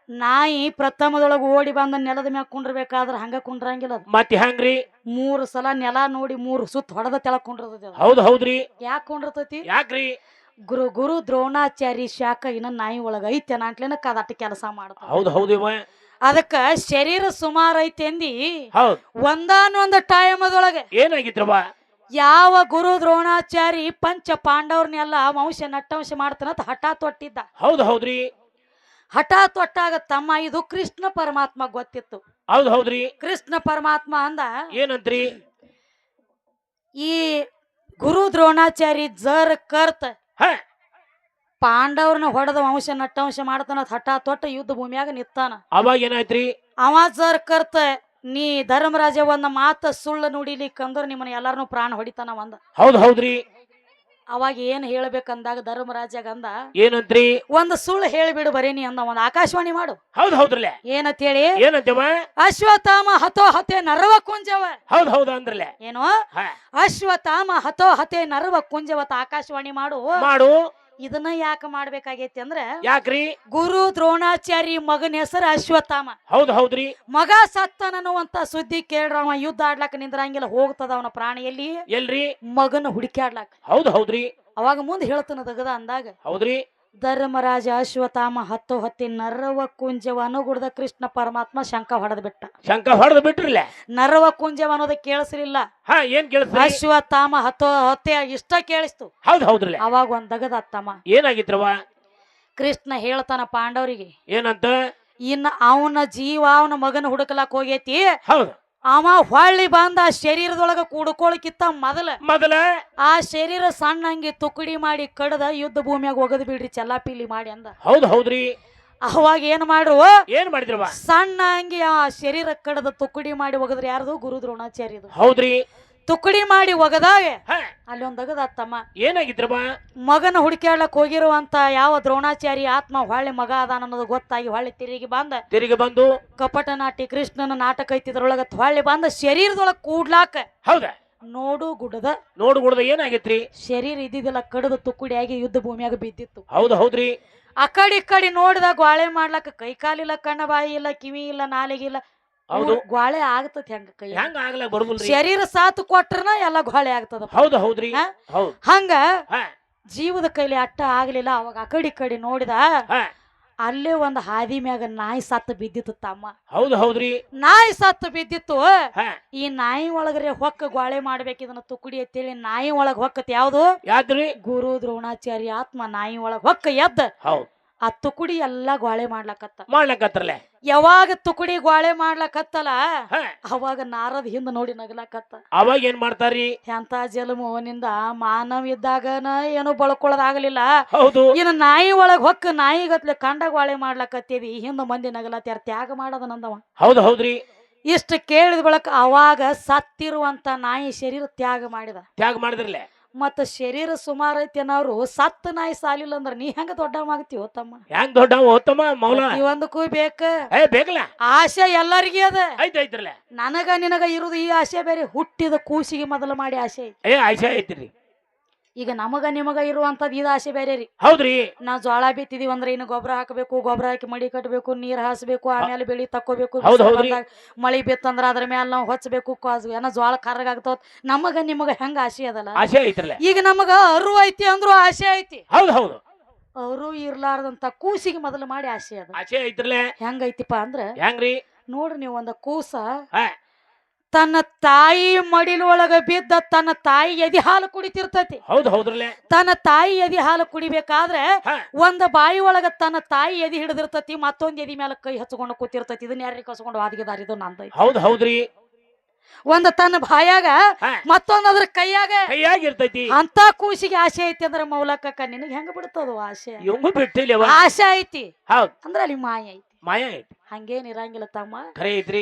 ನಾಯಿ ಪ್ರಥಮದೊಳಗ ಓಡಿ ಬಂದ ನೆಲದ ಮ್ಯಾಗ ಕುಂಡ್ರಬೇಕಾದ್ರ ಹಂಗ ಕುಂಡ್ರಂಗಿಲ್ಲ ಮತ್ತೆ ಹಂಗ್ರಿ 3 ಸಲ ನೆಲ ನೋಡಿ 3 ಸುತ್ತ ಹೊಡೆದ ತೆಳಗ್ ಕುಂಡ್ರತೈತಿ ಹೌದು ಹೌದ್ರಿ ಯಾಕೆ ಕುಂಡ್ರತೈತಿ ಯಾಕ್ರಿ ಗುರು ದ್ರೋಣಾಚಾರಿ ಶಾಖ ಇನ್ನ ನಾಯಿ ಒಳಗ ಐತೆ ನಾಟ್ಲೇನ ಕದಟ್ಟ ಕೆಲಸ ಮಾಡ್ತಾವ ಹೌದು ಹೌದು ಅದಕ್ಕ ಶರೀರ ಸುಮಾರು ಐತಿ ಅಂದಿ ಹೌದು ಒಂದಾನೊಂದ ಟೈಮದೊಳಗೆ ಏನಾಗಿತ್ರವ ಯಾವ ಗುರು ದ್ರೋಣಾಚಾರಿ ಪಂಚ ಪಾಂಡವ್ರನ್ನೆಲ್ಲ ವಂಶ ನಟ್ಟವಂಶ ಮಾಡ್ತಾನಂತ ಹಠ ತೊಟ್ಟಿದ್ದ ಹೌದು ಹೌದ್ರಿ ಹಠ ತೊಟ್ಟಾಗ ತಮ್ಮ ಇದು ಕೃಷ್ಣ ಪರಮಾತ್ಮ ಗೊತ್ತಿತ್ತು ಹೌದು ಹೌದ್ರಿ ಕೃಷ್ಣ ಪರಮಾತ್ಮ ಅಂದ ಏನಂತ್ರಿ ಈ ಗುರು ದ್ರೋಣಾಚಾರಿ ಜರ್ ಕರ್ತ ಪಾಂಡವ್ರನ್ನ ಹೊಡೆದ ವಂಶ ನಟ್ಟವಂಶ ಮಾಡ್ತಾನ ಹಠ ತೊಟ್ಟ ಯುದ್ಧ ಭೂಮಿಯಾಗ ನಿತ್ತಾನ ಅವಾಗ ಏನಾಯ್ತ್ರಿ ಅವ ಜರ್ ಕರ್ತ ನೀ ಧರ್ಮರಾಜ ಒಂದ ಮಾತ ಸುಳ್ಳು ನುಡಿಲಿಕ್ಕಂದ್ರ ನಿಮ್ಮನ್ನ ಎಲ್ಲಾರನು ಪ್ರಾಣ ಹೊಡಿತಾನ ಒಂದ ಹೌದು ಹೌದ್ರಿ ಅವಾಗ ಏನ್ ಹೇಳ್ಬೇಕಂದಾಗ ಧರ್ಮರಾಜಾಗ ಅಂದ ಏನಂತ್ರಿ ಒಂದ್ ಸುಳ್ಳು ಹೇಳಿಬಿಡು ಬರೇನಿ ಅಂದ ಒಂದ್ ಆಕಾಶವಾಣಿ ಮಾಡು ಹೌದು ಹೌದ್ರಲ್ಲ ಏನಂತ ಹೇಳಿ ಏನಂತವ ಅಶ್ವತ್ಥಾಮ ಹತೋ ಹತೆ ನರವ ಕುಂಜವ ಹೌದು ಹೌದು ಅಂದ್ರಲ್ಲ ಏನೋ ಅಶ್ವತ್ಥಾಮ ಹತೋ ಹತೆ ನರವ ಕುಂಜವತ ಆಕಾಶವಾಣಿ ಮಾಡು ಇದನ್ನ ಯಾಕೆ ಮಾಡ್ಬೇಕಾಗೈತಿ ಅಂದ್ರ ಯಾಕ್ರಿ ಗುರು ದ್ರೋಣಾಚಾರಿ ಮಗನ ಹೆಸರು ಅಶ್ವತ್ಥಾಮ ಹೌದು ಹೌದ್ರಿ ಮಗ ಸತ್ತನನ್ನುವಂತ ಸುದ್ದಿ ಕೇಳ್ರವ ಯುದ್ಧ ಆಡ್ಲಾಕ ನಿಂದ್ರಂಗಿಲ್ಲ ಹೋಗ್ತದ ಅವನ ಪ್ರಾಣ ಎಲ್ರಿ ಮಗನ ಹುಡುಕ್ಯಾಡ್ಲಾಕ ಹೌದು ಹೌದ್ರಿ ಅವಾಗ ಮುಂದೆ ಹೇಳ್ತಾನ ದಗದ ಅಂದಾಗ ಹೌದ್ರಿ ಧರ್ಮರಾಜ ಅಶ್ವತ್ಥಾಮ ಹತ್ತಿ ನರವ ಕುಂಜವ ಅನುಗುಡ್ದ ಕೃಷ್ಣ ಪರಮಾತ್ಮ ಶಂಕ ಹೊಡೆದ್ ಬಿಟ್ಟ. ಶಂಕ ಹೊಡೆದು ಬಿಟ್ರಲ್ಲ. ನರವ ಕುಂಜವ ಅನ್ನೋದು ಕೇಳಿಸ್ಲಿಲ್ಲ. ಹಾ ಏನ್ ಕೇಳಿಸ್ರಿ? ಅಶ್ವತ್ಥಾಮ ಹತ್ತಿ ಇಷ್ಟ ಕೇಳಿಸ್ತು. ಹೌದ್ರಲ್ಲ. ಅವಾಗ ಒಂದ್ ದಗದತ್ತಮ್ಮ. ಏನಾಗಿತ್ರವ? ಕೃಷ್ಣ ಹೇಳ್ತಾನ ಪಾಂಡವರಿಗೆ ಏನಂತ? ಇನ್ನ ಅವನ ಜೀವ ಅವನ ಮಗನ ಹುಡುಕಲಾಕ್ ಹೋಗೈತಿ. ಹೌದು. ಅವ ಹೊಳ್ಳಿ ಬಂದ ಆ ಶರೀರದೊಳಗ ಕುಡ್ಕೊಳಕಿತ್ತ ಮೊದಲ ಆ ಶರೀರ ಸಣ್ಣ ಹಂಗಿ ತುಕಡಿ ಮಾಡಿ ಕಡದ ಯುದ್ಧ ಭೂಮಿಯಾಗ ಒಗದ್ ಬಿಡ್ರಿ ಚಲ್ಲಾಪಿಲ್ಲಿ ಮಾಡಿ ಅಂದ. ಹೌದ್ರಿ. ಅವಾಗ ಏನ್ ಮಾಡ್ರು? ಏನ್ ಮಾಡಿದ್ರವ? ಸಣ್ಣ ಹಂಗಿ ಆ ಶರೀರ ಕಡದ ತುಕಡಿ ಮಾಡಿ ಒಗದ್ರಿ. ಯಾರ್ದು? ಗುರು ದ್ರೋಣಾಚಾರ್ಯದು. ಹೌದ್ರಿ. ತುಕಡಿ ಮಾಡಿ ಒಗದಾಗ ಅಲ್ಲಿ ಒಂದ್ ಅಗದತ್ತಮ್ಮ. ಏನಾಗಿದ್ರವ? ಮಗನ ಹುಡುಕ್ಯಾಡ್ಲಕ್ ಹೋಗಿರುವಂತ ಯಾವ ದ್ರೋಣಾಚಾರಿ ಆತ್ಮ ಹೊಳ್ಳಿ ಮಗ ಅದಾನ ಅನ್ನೋದು ಗೊತ್ತಾಗಿ ಹೊಳ್ಳಿ ತಿರುಗಿ ಬಂದು ಕಪಟ ನಾಟಿ ಕೃಷ್ಣನ ನಾಟಕ ಐತಿದ್ರೊಳಗ ಹೊಳ್ಳಿ ಬಂದ ಶರೀರದೊಳಗ ಕೂಡ್ಲಾಕ. ಹೌದ. ನೋಡು ಗುಡದ ಏನಾಗೈತ್ರಿ? ಶರೀರ ಇದ್ದಿದ್ದೆಲ್ಲ ಕಡದ ತುಕುಡಿಯಾಗಿ ಯುದ್ಧ ಭೂಮಿಯಾಗ ಬಿದ್ದಿತ್ತು. ಹೌದ್ರಿ. ಆ ಕಡಿ ನೋಡಿದಾಗ ಗ್ವಾಳೆ ಮಾಡ್ಲಕ್ಕ ಕೈ ಕಾಲಿಲ್ಲ, ಕಣ್ಣ ಬಾಯಿ ಇಲ್ಲ, ಕಿವಿ ಇಲ್ಲ, ನಾಲಿಗಿಲ್ಲ. ಹೌದು. ಗ್ವಾಳೆ ಆಗತತಿ ಹೆಂಗ? ಕೈ ಹೆಂಗ ಆಗ್ಲಾ ಬರುದಿಲ್ರಿ. ಶರೀರ ಸಾತು ಕೊಟ್ರನ ಎಲ್ಲ ಗ್ವಾಳೆ ಆಗ್ತದ. ಹೌದ್ರಿ. ಹಂಗ ಜೀವದ ಕೈಲಿ ಅಟ್ಟ ಆಗ್ಲಿಲ್ಲ. ಅವಾಗ ಆ ಕಡಿ ನೋಡಿದ ಅಲ್ಲೇ ಒಂದ್ ಹಾದಿ ಮ್ಯಾಗ ನಾಯಿ ಸತ್ತು ಬಿದ್ದಿತ್ತು ತಮ್ಮ. ಹೌದ್ರಿ. ನಾಯಿ ಸತ್ತು ಬಿದ್ದಿತ್ತು. ಈ ನಾಯಿ ಒಳಗರೆ ಹೊಕ್ಕ ಗ್ವಾಳೆ ಮಾಡ್ಬೇಕು ಇದನ್ನ ತುಕುಡಿ ಅಂತೇಳಿ ನಾಯಿ ಒಳಗ್ ಹೊಕ್ಕತ್. ಯಾವ್ದು? ಯಾವ್ದ್ರಿ? ಗುರು ದ್ರೋಣಾಚಾರ್ಯ ಆತ್ಮ ನಾಯಿ ಒಳಗ್ ಹೊಕ್ಕ ಎದ್ದ. ಆ ತುಕುಡಿ ಎಲ್ಲಾ ಗ್ವಾಳೆ ಮಾಡ್ಲಕತ್ತಲ್ಲ. ಯಾವಾಗ ತುಕುಡಿ ಗ್ವಾಳೆ ಮಾಡ್ಲಕತ್ತಲ್ಲ ಅವಾಗ ನಾರದ ಹಿಂದ ನೋಡಿ ನಗಲಕತ್ತ. ಅವಾಗ ಏನ್ ಮಾಡ್ತಾರಿ? ಎಂತ ಜಲಮೋನಿಂದ ಮಾನವ ಇದ್ದಾಗನ ಏನು ಬಳ್ಕೊಳ್ಳೋದಾಗಲಿಲ್ಲ. ಹೌದು. ಇನ್ನು ನಾಯಿ ಒಳಗ್ ಹೊಕ್ಕ ನಾಯಿಗತ್ಲೆ ಕಂಡ ಗ್ವಾಳೆ ಮಾಡ್ಲಕತ್ತೀವಿ. ಹಿಂದ ಮಂದಿ ನಗಲತ್ಯಾರ. ತ್ಯಾಗ ಮಾಡದ ನಂದವ. ಹೌದ್ರಿ. ಇಷ್ಟ ಕೇಳಿದ ಬಳಕ ಅವಾಗ ಸತ್ತಿರುವಂತ ನಾಯಿ ಶರೀರ ತ್ಯಾಗ ಮಾಡಿದ್ರಲ್ಲ. ಮತ್ತ ಶರೀರ ಸುಮಾರು ಐತಿ ಅನ್ನೋರು ಸತ್ತ ನಾಯಿ ಸಾಲಿಲ್ಲ ಅಂದ್ರ ನೀ ಹೆಂಗ ದೊಡ್ಡವಾಗ್ತೀವ ತಮ್ಮ? ಹೆಂಗ್ ದೊಡ್ಡವ ಮೌಲ? ಒಂದಕ್ಕೂ ಬೇಕಲ್ಲ. ಆಸೆ ಎಲ್ಲರಿಗೂ ಅದ. ಐತ್ರಲ್ಲ. ನನಗ ನಿನಗ ಇರುದು ಈ ಆಸೆ ಬೇರೆ. ಹುಟ್ಟಿದ ಕೂಸಿಗೆ ಮೊದಲು ಮಾಡಿ ಆಸೆ ಆಸೆ ಐತ್ರಿ. ಈಗ ನಮಗ ನಿಮಗ ಇರುವಂತದ್ ಇದು ಆಸೆ ಬೇರೆ ರೀ. ಹೌದ್ರಿ. ನಾವ್ ಜೋಳ ಬಿತ್ತಿದೀವಿ ಅಂದ್ರೆ ಇನ್ನು ಗೊಬ್ಬರ ಹಾಕಬೇಕು, ಗೊಬ್ಬರ ಹಾಕಿ ಮಡಿ ಕಟ್ಟಬೇಕು, ನೀರ್ ಹಾಸ್ಬೇಕು, ಆಮೇಲೆ ಬೆಳಿ ತಕ್ಕೋಬೇಕು. ಮಳಿ ಬಿತ್ತಂದ್ರ ಅದ್ರ ಮ್ಯಾಲ ನಾವ್ ಹೊಚ್ಚಬೇಕು. ಏನೋ ಜೋಳ ಕರ್ಗಾಗ್ತಾವ. ನಮಗ ನಿಮಗ ಹೆಂಗ ಆಸೆ ಅದಲ್ಲ? ಆಸೆ ಐತ್ರಲ್ಲ. ಈಗ ನಮಗ ಅರು ಐತಿ ಅಂದ್ರು ಆಸೆ ಐತಿ. ಹೌದು. ಅವರು ಇರ್ಲಾರ್ದಂತ ಕೂಸಿಗೆ ಮೊದಲು ಮಾಡಿ ಆಸೆ ಅದ. ಆಸೆ ಐತ್ರಲ್ಲ. ಹೆಂಗೈತಿಪ್ಪ ಅಂದ್ರ ಹೆಂಗ್ರಿ? ನೋಡ್ರಿ ನೀವು, ಒಂದ ಕೂಸ ತನ್ನ ತಾಯಿ ಮಡಿಲೊಳಗ ಬಿದ್ದ ತನ್ನ ತಾಯಿ ಎದಿ ಹಾಲು ಕುಡಿತಿರ್ತೈತಿ. ಹೌದ್ರಲ್ಲ. ತನ್ನ ತಾಯಿ ಎದಿ ಹಾಲು ಕುಡಿಬೇಕಾದ್ರೆ ಒಂದ ಬಾಯಿ ಒಳಗ ತನ್ನ ತಾಯಿ ಎದಿ ಹಿಡಿದಿರ್ತತಿ, ಮತ್ತೊಂದ್ ಎದಿ ಮೇಲೆ ಕೈ ಹಚ್ಕೊಂಡು ಕೂತಿರ್ತೈತಿ. ಇದನ್ನ ಯಾರಿಗೆ ಕಸ್ಕೊಂಡು ವಾದಿಗೆದಾರಿದು ನಂದೈತಿ. ಹೌದ್ರಿ. ಒಂದ ತನ್ನ ಬಾಯಾಗ ಮತ್ತೊಂದ್ ಅದ್ರ ಕೈಯಾಗ ಇರ್ತೈತಿ. ಅಂತ ಕೂಸಿಗೆ ಆಸೆ ಐತಿ ಅಂದ್ರೆ ಮೌಲಕ್ಕ ನಿನಗೆ ಹೆಂಗ ಬಿಡ್ತದ ಆಸೆ? ಆಸೆ ಐತಿ ಅಂದ್ರ ಅಲ್ಲಿ ಮಾಯ ಐತಿ. ಹಂಗೇನ್ ಇರಂಗಿಲ್ಲ ತಮ್ಮ.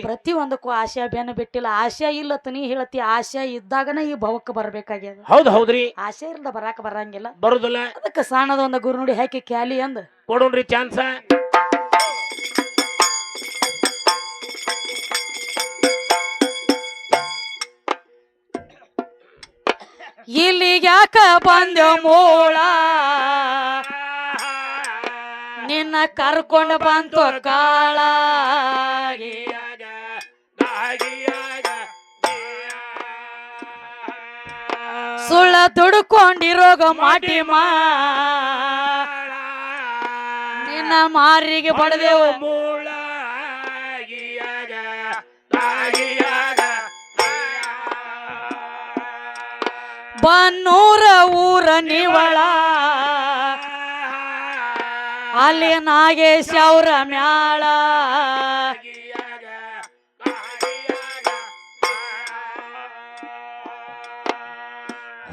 ಪ್ರತಿ ಒಂದಕ್ಕೂ ಆಶೆ ಬೆನ್ನ ಬಿಟ್ಟಿಲ್ಲ. ಆಶೆ ಇಲ್ಲತ್ತ ನೀ ಹೇಳತಿ. ಆಶೆ ಇದ್ದಾಗನ ಈ ಭವಕ್ಕೆ ಬರ್ಬೇಕಾಗ್ಯದ. ಹೌದ್ರಿ. ಆಶೆ ಇಲ್ದ ಬರಂಗಿಲ್ಲ. ಬರುದಿಲ್ಲ. ಅದಕ್ಕೆ ಸಣ್ಣದ ಒಂದ ಗುರು ನೋಡಿ ಹಾಕಿ ಕ್ಯಾಲಿ ಅಂದ ಕೊಡೋಣ್ರಿ ಚಾನ್ಸ. ಇಲ್ಲಿಗ್ಯಾಕ ಬಂದ ಮೋಳ ನಿನ್ನ ಕರ್ಕೊಂಡ ಬಂತು ಕಾಳ. ಸುಳ್ಳ ದುಡ್ಕೊಂಡಿರೋಗ ಮಾಟಿ ನಿನ್ನ ಮಾರಿಗೆ ಬಡದೇವು ಮೂಳ. ಬನ್ನೂರ ಊರ ನಿವಳ ಅಲ್ಲಿ ನಾಗೇಶ ಅವರ ಮ್ಯಾಳ.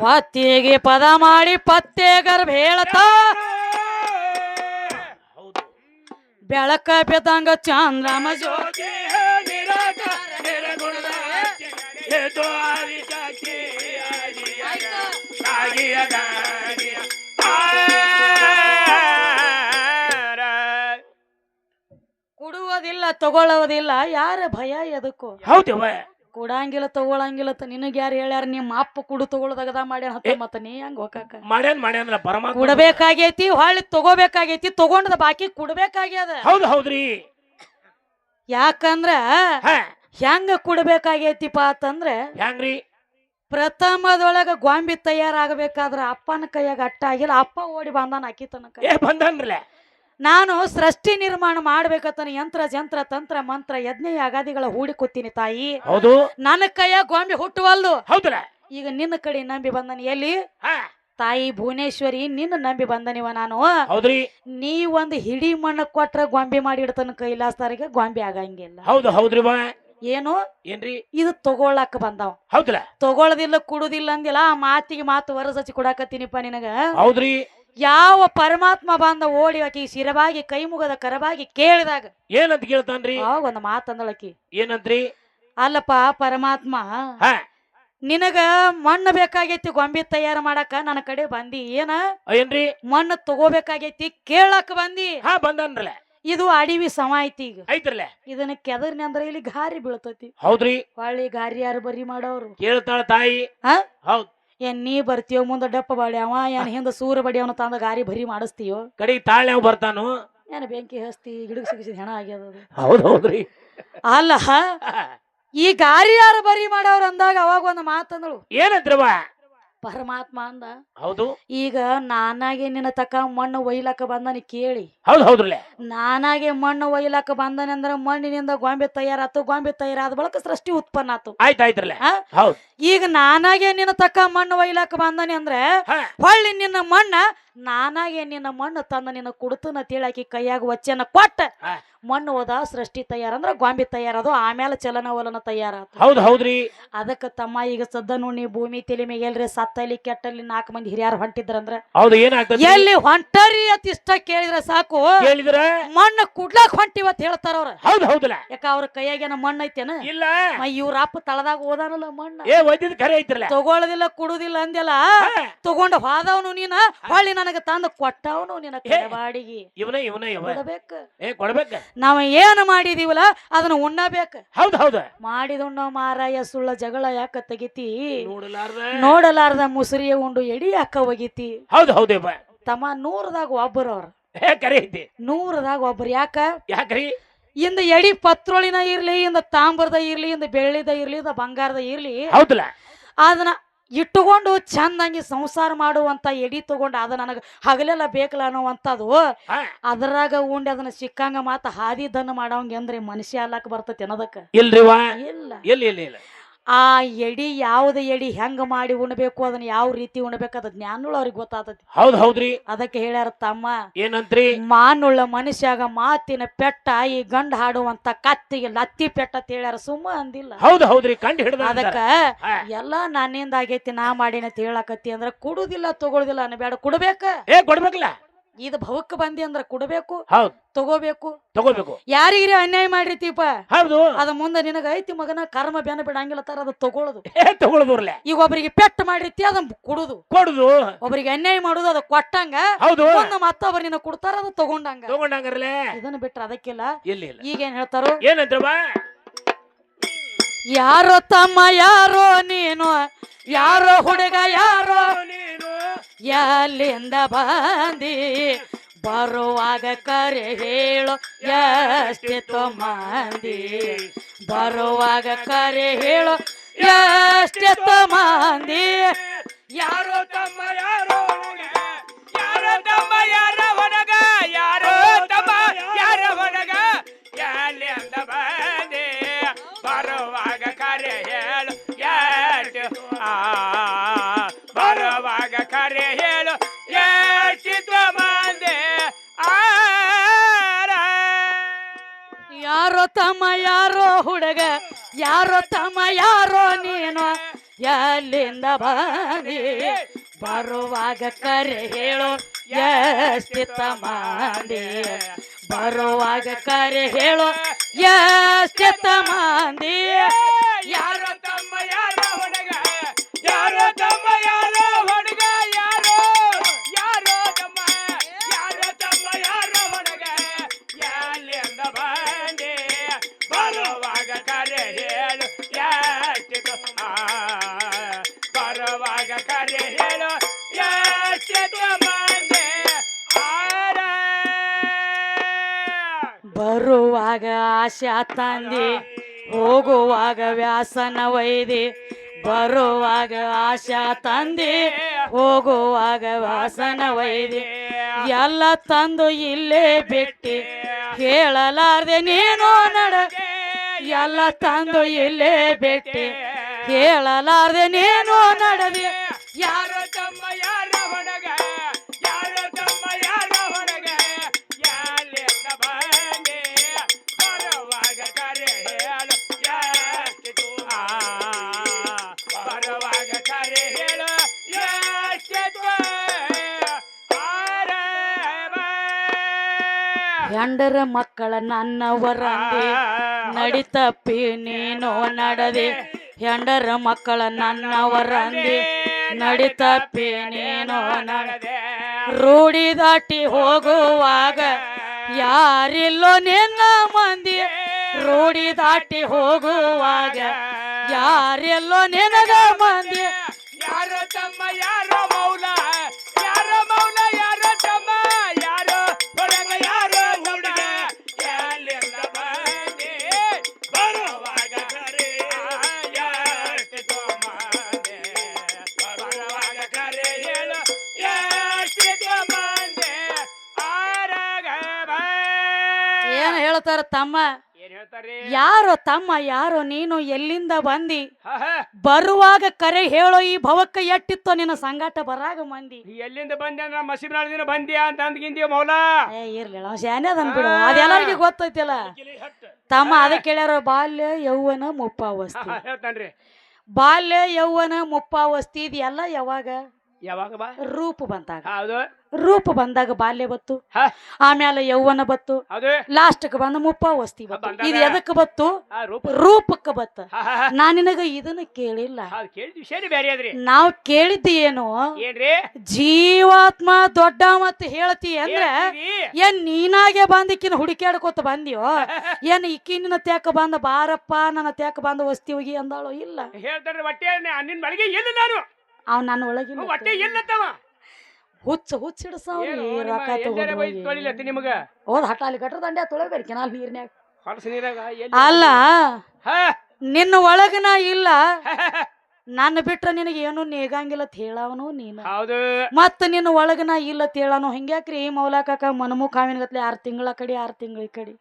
ಹೊತ್ತಿಗೆ ಪದ ಮಾಡಿ ಪತ್ತೆ ಗರ್ಭ ಹೇಳ್ತಾ ಬೆಳಕ ಬೆದಂಗ ಚಂದ್ರಮ ಜ್ಯೋತಿ ಕುಡುವುದಿಲ್ಲ, ತಗೊಳ್ಳೋದಿಲ್ಲ. ಯಾರ ಭಯ ಎದಕ್ಕೂ? ಕೊಡಂಗಿಲ್ಲ, ತಗೊಳಂಗಿಲ್ಲ. ನಿನಗ ಯಾರು ಹೇಳ್ಯಾರ? ನಿಮ್ಮ ಅಪ್ಪ ಕುಡು ತಗೊಳ್ಳೋದಾಗದ ಮಾಡ್ಯಾನ. ಮತ್ತ ನೀ ಹಂಗ ಹೋಗಾಕ ಕುಡಬೇಕಾಗೈತಿ, ಹೊಳ್ಳಿ ತಗೋಬೇಕಾಗೈತಿ. ತಗೊಂಡದ ಬಾಕಿ ಕುಡ್ಬೇಕಾಗ್ಯದ. ಹೌದ್ರಿ. ಯಾಕಂದ್ರ ಹೆಂಗ ಕುಡ್ಬೇಕಾಗೈತಿಪಾ ಅಂತಂದ್ರ ಹೆಂಗ್ರಿ? ಪ್ರಥಮದೊಳಗ ಗೊಂಬಿ ತಯಾರಾಗಬೇಕಾದ್ರ ಅಪ್ಪನ ಕೈಯಾಗ ಅಟ್ಟ ಆಗಿಲ್ಲ, ಅಪ್ಪ ಓಡಿ ಬಂದಾನ ಅಕ್ಕಿ ತನಕ. ಬಂದನ್ರಲ್ಲ. ನಾನು ಸೃಷ್ಟಿ ನಿರ್ಮಾಣ ಮಾಡ್ಬೇಕಂತ ಯಂತ್ರ ಜಂತ್ರ ತಂತ್ರ ಮಂತ್ರ ಯಜ್ಞ ಯಾಗಾದಿಗಳ ಹೂಡಿ ಕೂತೀನಿ ತಾಯಿ. ಹೌದು. ನನ್ನ ಕೈಯಾಗ ಗೊಂಬಿ ಹುಟ್ಟುವಲ್ದು. ಹೌದಲ್ಲ. ಈಗ ನಿನ್ನ ಕಡೆ ನಂಬಿ ಬಂದನಿ. ಎಲ್ಲಿ ತಾಯಿ ಭುವನೇಶ್ವರಿ, ನಿನ್ನ ನಂಬಿ ಬಂದನಿವ ನಾನು. ಹೌದ್ರಿ. ನೀ ಒಂದು ಹಿಡಿ ಮಣ್ಣು ಕೊಟ್ರ ಗೊಂಬಿ ಮಾಡಿ ಇಡ್ತಾನ ಕೈಲಾಸದಾರಿಗೆ, ಗೊಂಬಿ ಆಗಂಗಿಲ್ಲ. ಹೌದು ಹೌದ್ರಿ. ಏನು ಏನ್ರಿ ಇದು ತಗೊಳಕ್ ಬಂದಾವ. ಹೌದಲ್ಲ. ತಗೊಳದಿಲ್ಲ ಕುಡುದಿಲ್ಲ ಅಂದಿಲ್ಲ. ಆ ಮಾತಿಗೆ ಮಾತು ವರಸಚ್ಚಿ ಕೊಡಾಕತ್ತೀನಿಪ್ಪ ನಿನಗ. ಹೌದ್ರಿ. ಯಾವ ಪರಮಾತ್ಮ ಬಂದ ಓಡಿ ಆಕಿ ಶಿರವಾಗಿ ಕೈ ಮುಗದ ಕರವಾಗಿ ಕೇಳಿದಾಗ ಏನಂತ ಕೇಳ್ತಾನ್ರಿ? ಅವಾಗ ಒಂದು ಮಾತಂದಳಕಿ. ಏನಂತ್ರಿ? ಅಲ್ಲಪ್ಪ ಪರಮಾತ್ಮ, ನಿನಗ ಮಣ್ಣು ಬೇಕಾಗೈತಿ ಗೊಂಬಿ ತಯಾರು ಮಾಡಾಕ ನನ್ನ ಕಡೆ ಬಂದಿ. ಏನ್ರಿ? ಮಣ್ಣು ತಗೋಬೇಕಾಗೈತಿ ಕೇಳಾಕ ಬಂದಿ. ಬಂದನ್ರಲ್ಲ. ಇದು ಅಡಿವಿ ಸಮ ಐತಿ. ಈಗ ಐತ್ರಲ್ಲ. ಇದನ್ನ ಕೆದರ್ನಿ ಅಂದ್ರ ಇಲ್ಲಿ ಗಾರಿ ಬೀಳ್ತತಿ. ಹೌದ್ರಿ. ಹೊಳ್ಳಿ ಗಾರಿ ಯಾರು ಬರಿ ಮಾಡೋರು? ಕೇಳ್ತಾಳ ತಾಯಿ. ಹೌದ್. ಏನ್ ನೀ ಬರ್ತೀಯೋ ಮುಂದ ಡಪ್ಪ ಬಾಡಿ ಅವ, ಏನ್ ಹಿಂದ ಸೂರ ಬಡಿ ಅವನ ತಂದ ಗಾರಿ ಭರಿ ಮಾಡಿಸ್ತೀಯೋ? ಕಡೆಗೆ ತಾಳೆ ಅವ್ ಬರ್ತಾನು. ಏನ್ ಬೆಂಕಿ ಹಸ್ತಿ ಗಿಡಕ್ ಸಿಗಿಸಿದ ಹೆಣ ಆಗ್ಯದ. ಹೌದ್ ಹೌದ್ರಿ. ಅಲ್ಲ ಈ ಗಾರಿ ಯಾರು ಬರಿ ಮಾಡವ್ರ ಅಂದಾಗ ಅವಾಗ ಒಂದು ಮಾತಂದಳು. ಏನಂತ್ರವ? ಪರಮಾತ್ಮ ಅಂದ. ಹೌದು. ಈಗ ನಾನಾಗೆ ನಿನ್ನ ತಕ ಮಣ್ಣು ಒಯ್ಲಾಕ ಬಂದನಿ ಕೇಳಿ. ಹೌದ್ ಹೌದ್ರಲ್ಲ. ನಾನಾಗೆ ಮಣ್ಣು ಒಯ್ಲಾಕ ಬಂದನಿ ಅಂದ್ರ ಮಣ್ಣಿನಿಂದ ಗೊಂಬೆ ತಯಾರಾತು. ಗೊಂಬೆ ತಯಾರಾದ ಬಳಕ ಸೃಷ್ಟಿ ಉತ್ಪನ್ನ ಆತು. ಆಯ್ತಾಯ್ತ್ರಲ್ಲ. ಹೌದ್. ಈಗ ನಾನಾಗೆ ನಿನ್ನ ತಕ ಮಣ್ಣು ಒಯ್ಲಾಕ ಬಂದನಿ ಅಂದ್ರೆ ಹೊಳ್ಳಿ ನಿನ್ನ ಮಣ್ಣ ನಾನಾಗೆ ನಿನ್ನ ಮಣ್ಣು ತಂದ ನಿನ್ನ ಕುಡ್ತನ ತೇಳಾಕಿ ಕೈಯಾಗ ವಚ್ಚನ ಕೊಟ್ಟ ಮಣ್ಣು ಹೋದ ಸೃಷ್ಟಿ ತಯಾರಂದ್ರ ಗೊಂಬಿ ತಯಾರದು. ಆಮೇಲೆ ಚಲನವಲನ ತಯಾರಾತು. ಹೌದ್ ಹೌದ್ರಿ. ಅದಕ್ಕ ತಮ್ಮ ಈಗ ಸದ್ದ ನುಣ್ಣಿ ಭೂಮಿ ತಲೆ ಮೇಲೆ ಎಲ್ರಿ ಸತ್ತಲ್ಲಿ ಕೆಟ್ಟಲ್ಲಿ 4 ಮಂದಿ ಹಿರಿಯಾರು ಹೊಂಟಿದ್ರಂದ್ರ ಹೌದು ಏನಾಗ್ತದೆ? ಎಲ್ಲಿ ಹೊಂಟರಿ ಅತ್ ಇಷ್ಟ ಕೇಳಿದ್ರೆ ಸಾಕು. ಕೇಳಿದ್ರ ಮಣ್ಣು ಕುಡ್ಲಾಕ್ ಹೊಂಟಿವತ್ ಹೇಳ್ತಾರ ಅವ್ರ. ಹೌದ್ ಹೌದಲ್ಲ. ಯಾಕ ಅವ್ರ ಕೈಯಾಗೇನ ಮಣ್ಣು ಐತೇನ? ಇಲ್ಲ. ಇವ್ರ ಅಪ್ಪ ತಳದಾಗ ಓದಾನಲ್ಲ ಮಣ್ಣ. ಒಯ್ದಿದ್ ಖರೆ ಐತ್ರಲ್ಲ. ತಗೊಳ್ಳದಿಲ್ಲ ಕುಡುದಿಲ್ಲ ಅಂದೆಲ್ಲ. ತಗೊಂಡ ಹೋದವನು ನೀನ, ಹೊಳ್ಳಿ ನನಗ ತಂದು ಕೊಟ್ಟವನು ನಿನ್ನ ಬಾಡಿಗೆ. ಇವನ ಇವನ ಕೊಡಬೇಕ. ಕೊಡ್ಬೇಕ. ನಾವ್ ಏನ್ ಮಾಡಿದೀವಲ್ಲ ಅದನ್ನ ಉಣ್ಣಬೇಕ. ಹೌದ್ ಹೌದ. ಮಾಡಿದುಣ್ಣೋ ಮಾರಾಯ ಸುಳ್ಳ ಜಗಳ ಯಾಕ ತೆಗಿತಿ? ನೋಡಲಾರ್ದ ಮುಸುರಿಯ ಉಂಡು ಎಡಿ ಯಾಕ ಒಗಿತಿ? ಹೌದ್ ಹೌದೇ ತಮ್ಮ 100ದಾಗ ಒಬ್ಬರು ಅವ್ರ. ಕರೆ ಐತಿ. 100ದಾಗ ಒಬ್ರು. ಯಾಕ್ರಿ? ಇಂದ ಎಡಿ ಪತ್ರೋಳಿನ ಇರ್ಲಿ, ಇಂದ ತಾಮ್ರದ ಇರ್ಲಿ, ಇಂದ ಬೆಳ್ಳಿದ ಇರ್ಲಿ, ಇಂದ ಬಂಗಾರದ ಇರ್ಲಿ, ಹೌದಲ್ಲ, ಅದನ್ನ ಇಟ್ಟುಕೊಂಡು ಚಂದಂಗಿ ಸಂಸಾರ ಮಾಡುವಂತ ಎಡಿ ತಗೊಂಡು ಅದ ನನಗ ಹಗಲೆಲ್ಲ ಬೇಕಲ್ಲ ಅನ್ನುವಂಥದ್ದು. ಅದ್ರಾಗ ಉಂಡಿ ಅದನ್ನ ಸಿಕ್ಕಂಗ ಮಾತ ಹಾದಿ ದನ್ನ ಮಾಡವಂಗ ಅಂದ್ರೆ ಮನುಷ್ಯ ಅಲ್ಲಕ್ ಬರ್ತತಿ ಅನ್ನೋದಕ್ಕ ಇಲ್ರಿವಾ? ಇಲ್ಲ. ಇಲ್ಲ. ಆ ಎಡಿ ಯಾವ್ದ ಎಡಿ ಹೆಂಗ ಮಾಡಿ ಉಣ್ಬೇಕು, ಅದನ್ನ ಯಾವ ರೀತಿ ಉಣ್ಬೇಕು ಅದ ಜ್ಞಾನಗಳು ಅವ್ರಿಗೆ ಗೊತ್ತಾತತಿ. ಹೌದ್ ಹೌದ್ರಿ. ಅದಕ್ಕೆ ಹೇಳ್ಯಾರ ತಮ್ಮ, ಏನಂತ್ರಿ? ಮಾನುಳ್ಳ ಮನುಷ್ಯಾಗ ಮಾತಿನ ಪೆಟ್ಟ, ಈ ಗಂಡ ಹಾಡುವಂತ ಕತ್ತಿಗೆ ಲತ್ತಿ ಪೆಟ್ಟ ಅಂತ ಹೇಳ್ಯಾರ. ಸುಮ್ಮ ಅಂದಿಲ್ಲ. ಹೌದ್ ಹೌದ್ರಿ. ಕಂಡು ಹಿಡ್ದ. ಅದಕ್ಕ ಎಲ್ಲಾ ನನ್ನಿಂದ ಆಗೈತಿ, ನಾ ಮಾಡಿನ ಹೇಳಕತ್ತಿ ಅಂದ್ರ ಕುಡುದಿಲ್ಲ ತಗೊಳುದಿಲ್ಲ ಅನ್ನಬೇಡ, ಕುಡ್ಬೇಕ. ಕೊಡ್ಬೇಕಲ್ಲ. ಇದು ಭವಕ್ಕ ಬಂದಿ ಅಂದ್ರ ಕುಡಬೇಕು, ತಗೋಬೇಕು. ಯಾರಿಗಿರಿ ಅನ್ಯಾಯ ಮಾಡಿರ್ತೀಪ, ಹೌದು, ಅದ ಮುಂದೆ ನಿನಗ ಐತಿ ಮಗನ ಕರ್ಮ ಬೆನ ಬಿಡಂಗಿಲ್ಲ ತರ ಅದ ತಗೊಳ್ಳೋದು. ಈಗ ಒಬ್ಬರಿಗೆ ಪೆಟ್ಟು ಮಾಡಿರ್ತಿ ಅದನ್ನ ಕೊಡುದು, ಒಬ್ಬರಿಗೆ ಅನ್ಯಾಯ ಮಾಡುದು ಅದ ಕೊಟ್ಟಂಗ, ಒಂದು ಮತ್ತೊಬ್ಬರು ನಿನ್ನ ಕೊಡ್ತಾರ ಅದ ತಗೊಂಡಂಗರಲ್ಲ. ಇದನ್ನ ಬಿಟ್ರ ಅದಕ್ಕಿಲ್ಲ. ಈಗೇನ್ ಹೇಳ್ತಾರೋ ಏನಂತ? ಯಾರೋ ತಮ್ಮ ಯಾರೋ ನೀನು, ಯಾರೋ ಹುಡುಗ ಯಾರೋ ನೀನು, ಎಲ್ಲಿಂದ ಬಂದಿ ಬರುವಾಗ ಕರೆ ಹೇಳು ಎಷ್ಟಿತ್ತು ಮಂದಿ, ಬರುವಾಗ ಕರೆ ಹೇಳು ಎಷ್ಟಿತ್ತು ಮಂದಿ. ಯಾರೋ ತಮ್ಮ ಯಾರೋ ಹುಡುಗ, ಯಾರೋ ತಮ್ಮ ಯಾರೋ ಹುಡುಗ, ಯಾರೋ ತಮ್ಮ ಯಾರೋ ಹುಡುಗ, ಎಲ್ಲಿಂದ ಬಂದಿ ಬರುವಾಗ ಕರೆ ಹೇಳು ಎಷ್ಟು, ಬರುವಾಗ ಕರೆ ಹೇಳು ಎಷ್ಟಿತ್ತು ಮಂದಿ. ಯಾರೋ ತಮ್ಮ ಯಾರೋ ಹುಡುಗ, ಯಾರೋ ತಮ್ಮ ಯಾರೋ ನೀನು, ಎಲ್ಲಿಂದ ಬಂದಿ ಬರುವಾಗ ಕರೆ ಹೇಳು ಎಷ್ಟಿತ್ತ ಮಂದಿ, ಬರುವಾಗ ಕರೆ ಹೇಳು ಎಷ್ಟಿತ್ತ ಮಂದಿ. ಯಾರೋ ತಮ್ಮ ಯಾರೋ ಹುಡುಗ, ಯಾರೋ ತಮ್ಮ ಯಾರೋ ಹುಡುಗ, ಯಾರೋ ತಮ್ಮ ಯಾರೋ ಹುಡುಗ, ಎಲ್ಲಿಂದ ಬಂದಿ ಬರುವಾಗ ಕರೆ ಹೇಳು ಎಷ್ಟಿತ್ತು, ಬರುವಾಗ ಕರೆ ಹೇಳು ಎಷ್ಟಿತ್ತು ಮಂದಿ. ಬರುವಾಗ ಆಶಾ ತಂದಿ, ಹೋಗುವಾಗ ವ್ಯಾಸನ ವೈದಿ, ಬರುವಾಗ ಆಶಾ ತಂದೆ ಹೋಗುವಾಗ ವಾಸನ ಒಯ್ದೆ ಎಲ್ಲ ತಂದು ಇಲ್ಲೇ ಬಿಟ್ಟಿ ಹೇಳಲಾರ್ದೆ ನೀನು ನಡ ಎಲ್ಲ ತಂದು ಇಲ್ಲೇ ಬಿಟ್ಟಿ ಹೇಳಲಾರ್ದೆ ನೀನು ನಡೆದೆ ಯಾರೋ ತಮ್ಮ ಯಾರ ಹೊಣಗ ಯಾರೋ ತಮ್ಮ ಯಾರ ಹೊಣಗ ಯಾಲಿಂದ ಬಂದೆ ಬರುವಾಗ ಕರೆ ಹೇಳು ಯಾಕೆ ಬರುವಾಗ ಕರೆ ಹೇಳು ಯಾಕೆ ಹೆಂಡರ ಮಕ್ಕಳ ನನ್ನವರಂದೆ ನಡಿತಪ್ಪಿ ನೀನು ನಡೆದೆ ಹೆಂಡರ ಮಕ್ಕಳ ನನ್ನವರಂದೆ ನಡಿತಪ್ಪಿ ನೀನು ನಡೆದೆ ರೂಢಿ ದಾಟಿ ಹೋಗುವಾಗ ಯಾರಿಲ್ಲೋ ನಿನ್ನ ಮಂದಿ ರೂಢಿ ದಾಟಿ ಹೋಗುವಾಗ ಯಾರೆಲ್ಲೋ ನಿನಗ ಮಂದಿ ಯಾರೋ ತಮ್ಮ ಯಾರೋ ಮೌಲ ಯಾರೋ ಮೌಲ ಯಾರೋ ತಮ್ಮ ಯಾರೋ ಹೊರಗ ಯಾರೋ ಹುಡುಗ ಎಲ್ಲಿಂದ ಬಂದೆ ಬರುವಾಗ ಕರೆ ಎಷ್ಟು ತೊಂಬಂದೆ ಬರುವಾಗ ಕರೆ ಹೇಳು ಎಷ್ಟು ತೊಂಬಂದೆ ಆರಾಗ ಏನ್ ಹೇಳ್ತಾರ ತಮ್ಮ ಏನ್ ಹೇಳ್ತಾರೆ ಯಾರೋ ತಮ್ಮ ಯಾರೋ ನೀನು ಎಲ್ಲಿಂದ ಬಂದಿ ಬರುವಾಗ ಕರೆ ಹೇಳೋ ಈ ಭವಕ್ಕ ಎಟ್ಟಿತ್ತೋ ನಿನ್ನ ಸಂಗಾಟ ಬರಾಗ ಮಂದಿ ಎಲ್ಲಿಂದ ಬಂದೆ ಅಂದ್ರ ಮಸೀಬ್ನಾಳ ದಿನ ಬಂದ್ಯಾ ಅಂತ ಅಂದ್ಗಿಂದೀವ ಮೌಲ ಇರ್ಲಿಲ್ಲ ಶಾನೆ ಅದನ್ ಬಿಡು ಅದೆಲ್ಲರಿಗೂ ಗೊತ್ತೈತಿಲ್ಲ ತಮ್ಮ ಅದಕ್ಕೆ ಹೇಳ್ಯಾರ ಬಾಲ್ಯ ಯೌವನ ಮುಪ್ಪಾವಸ್ತಿ ಹೇಳ್ತಾನ್ರಿ ಬಾಲ್ಯ ಯೌವನ ಮುಪ್ಪಾವಸ್ತಿ ಇದೆಲ್ಲ ಯಾವಾಗ ಯಾವಾಗ ಬಾ ರೂಪ ಬಂದಾಗ ಹೌದು ರೂಪ ಬಂದಾಗ ಬಾಲ್ಯ ಬತ್ತು ಆಮೇಲೆ ಯೌವನ ಬತ್ತು ಲಾಸ್ಟ್ಕ್ ಬಂದ ಮುಪ್ಪಾವಸ್ತಿ ಬತ್ತು ಇದು ಎದಕ್ ಬತ್ತು ರೂಪಕ್ಕ ಬತ್ತ ನಾ ನಿನಗ ಇದನ್ನ ಕೇಳಿಲ್ಲ ನಾವ್ ಕೇಳಿದ್ದ ಏನು ಜೀವಾತ್ಮ ದೊಡ್ಡ ಮತ್ ಹೇಳ್ತಿ ಅಂದ್ರೆ ಏನ್ ನೀನಾಗೆ ಬಂದಕ್ಕಿನ ಹುಡುಕ್ಯಾಡ್ಕೋತ ಬಂದಿಯೋ ಏನ್ ಇಕ್ಕಿನ ತ್ಯಾಕ ಬಂದ ಬಾರಪ್ಪ ನನ್ನ ತ್ಯಾಕ ಬಂದ ವಸ್ತಿ ಹೋಗಿ ಅಂದಾಳೋ ಇಲ್ಲ ಹೇಳ್ತಾರೆ ಹೊಟ್ಟೆ ನಿನ್ ಬಳಿಗೆ ಇಲ್ಲ ನಾನು ಅವ್ ನನ್ನ ಒಳಗಿನ ಹೊಟ್ಟೆ ಇಲ್ಲತ್ತವ ಹುಚ್ಚಿಡ್ಸವ್ರಿ ರೊಕ್ಕ ತೊಳಿಲತ್ತಿ ನಿಮಗ ಹೋದ್ ಹಟಾಲಿ ಗಟ್ರ ದಂಡ್ಯ ತೊಳಬೇರಿ ಕೆನಾಲ್ ನೀರ್ನ್ಯಾಗ ಹೊಲಸ ನೀರಾಗ ಅಲ್ಲ ನಿನ್ನ ಒಳಗನ ಇಲ್ಲ ನನ್ನ ಬಿಟ್ರ ನಿನಗೆ ಏನು ನೇಗಂಗಿಲ್ಲ ಹೇಳವನು ನೀನು ಹೌದು ಮತ್ತ ನಿನ್ನ ಒಳಗನ ಇಲ್ಲ ಹೇಳನು ಹಿಂಗ್ಯಾಕ್ರಿ ಮೌಲಾಕ ಮನಮುಖಾವಿನ ಗತ್ಲೆ 6 ತಿಂಗಳ ಕಡೆ 6 ತಿಂಗಳ ಈ ಕಡೆ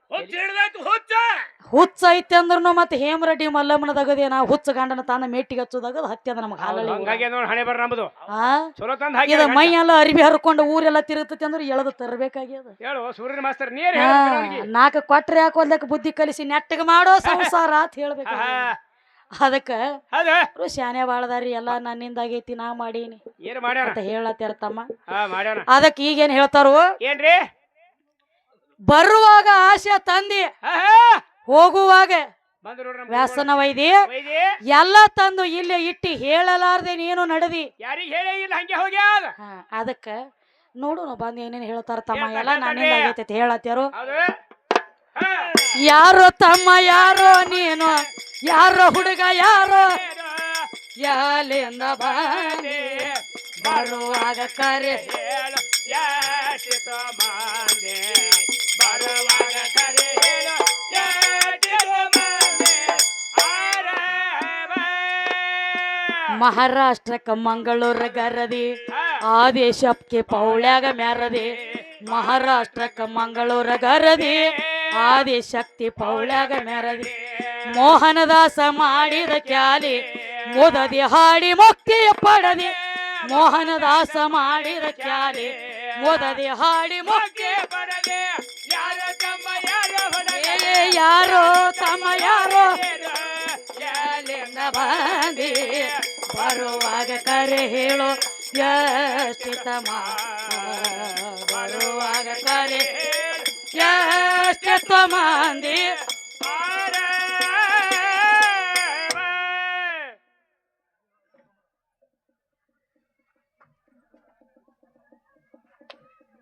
ಹುಚ್ಚ ಐತಿ ಅಂದ್ರೂ ಮತ್ತೆ ಹೇಮರೆಡ್ಡಿ ಮಲ್ಲಮ್ಮನದಾಗದೇನ ಹುಚ್ಚ ಗಂಡನ ತಾನ ಮೇಟಿಗೆ ಹಚ್ಚೋದಾಗದ ಹತ್ತಿ ಅದ ನಮಗ ಇದು ಮೈ ಎಲ್ಲ ಅರಿವಿ ಹರ್ಕೊಂಡು ಊರೆಲ್ಲ ತಿರುಗ್ತತಿ ಅಂದ್ರೆ ಎಳದ ತರಬೇಕಾಗ್ಯದ 4 ಕೊಟ್ರೆ ಯಾಕೋಲ್ದಕ್ಕೆ ಬುದ್ಧಿ ಕಲಿಸಿ ನೆಟ್ಟಗ ಮಾಡೋ ಸಂಸಾರ ಅಂತ ಹೇಳ್ಬೇಕು ಅದಕ್ಕ ಶಾನೆ ಬಾಳದಾರಿ ಎಲ್ಲಾ ನನ್ನಿಂದ ಆಗೈತಿ ನಾ ಮಾಡೀನಿ ಅಂತ ಹೇಳತ್ತಾರ ತಮ್ಮ ಅದಕ್ಕೆ ಈಗೇನ್ ಹೇಳ್ತಾರು ಏನ್ರಿ ಬರುವಾಗ ಆಶೆ ತಂದಿ ಹೋಗುವಾಗ ವ್ಯಾಸನ ವೈದಿ ಎಲ್ಲ ತಂದು ಇಲ್ಲೇ ಇಟ್ಟಿ ಹೇಳಲಾರ್ದೆ ನೀನು ನಡೆದಿ ಅದಕ್ಕ ನೋಡು ಬಂದ್ ಏನೇನ್ ಹೇಳ್ತಾರ ತಮ್ಮ ಎಲ್ಲ ನನ್ನಿಂದ ಆಗೈತಿ ಹೇಳತ್ತಾರು ಯಾರೋ ತಮ್ಮ ಯಾರೋ ನೀನು ಯಾರೋ ಹುಡುಗ ಯಾರೋ ಎಲ್ಲಿಂದ ಬಂದೆ ಬರುವಾಗ ಕರೆ ಬರುವಾಗ ಕರೆ ಮಹಾರಾಷ್ಟ್ರಕ್ಕ ಮಂಗಳೂರ ಗರದಿ ಆದೇಶಕ್ಕೆ ಪೌಳ್ಯಾಗ ಮೆರದಿ ಮಹಾರಾಷ್ಟ್ರಕ್ಕ ಮಂಗಳೂರ ಗರದಿ ಆದಿಶಕ್ತಿ ಪೌಳ್ಯಾಗ ಮೆರದಿ ಮೋಹನದಾಸ ಮಾಡಿದ ಕ್ಯಾಲಿ ಮುದದಿ ಹಾಡಿ ಮುಕ್ತಿಯ ಪಡದಿ ಮೋಹನದಾಸ ಮಾಡಿದ ಕ್ಯಾಲಿ ಮುದದಿ ಹಾಡಿ ಮುಕ್ತಿಯ ಪಡದಿ ಯಾರೋ ತಮ್ಮ ಯಾರೋ ಎಲ್ಲಿಂದ ಬಂದಿ ಬರುವಾಗ ಕರೆ ಹೇಳೋ ಎಷ್ಟು ತಮ್ಮ ಬರುವಾಗ ಕರೆ ಎಷ್ಟು ಮಂದಿ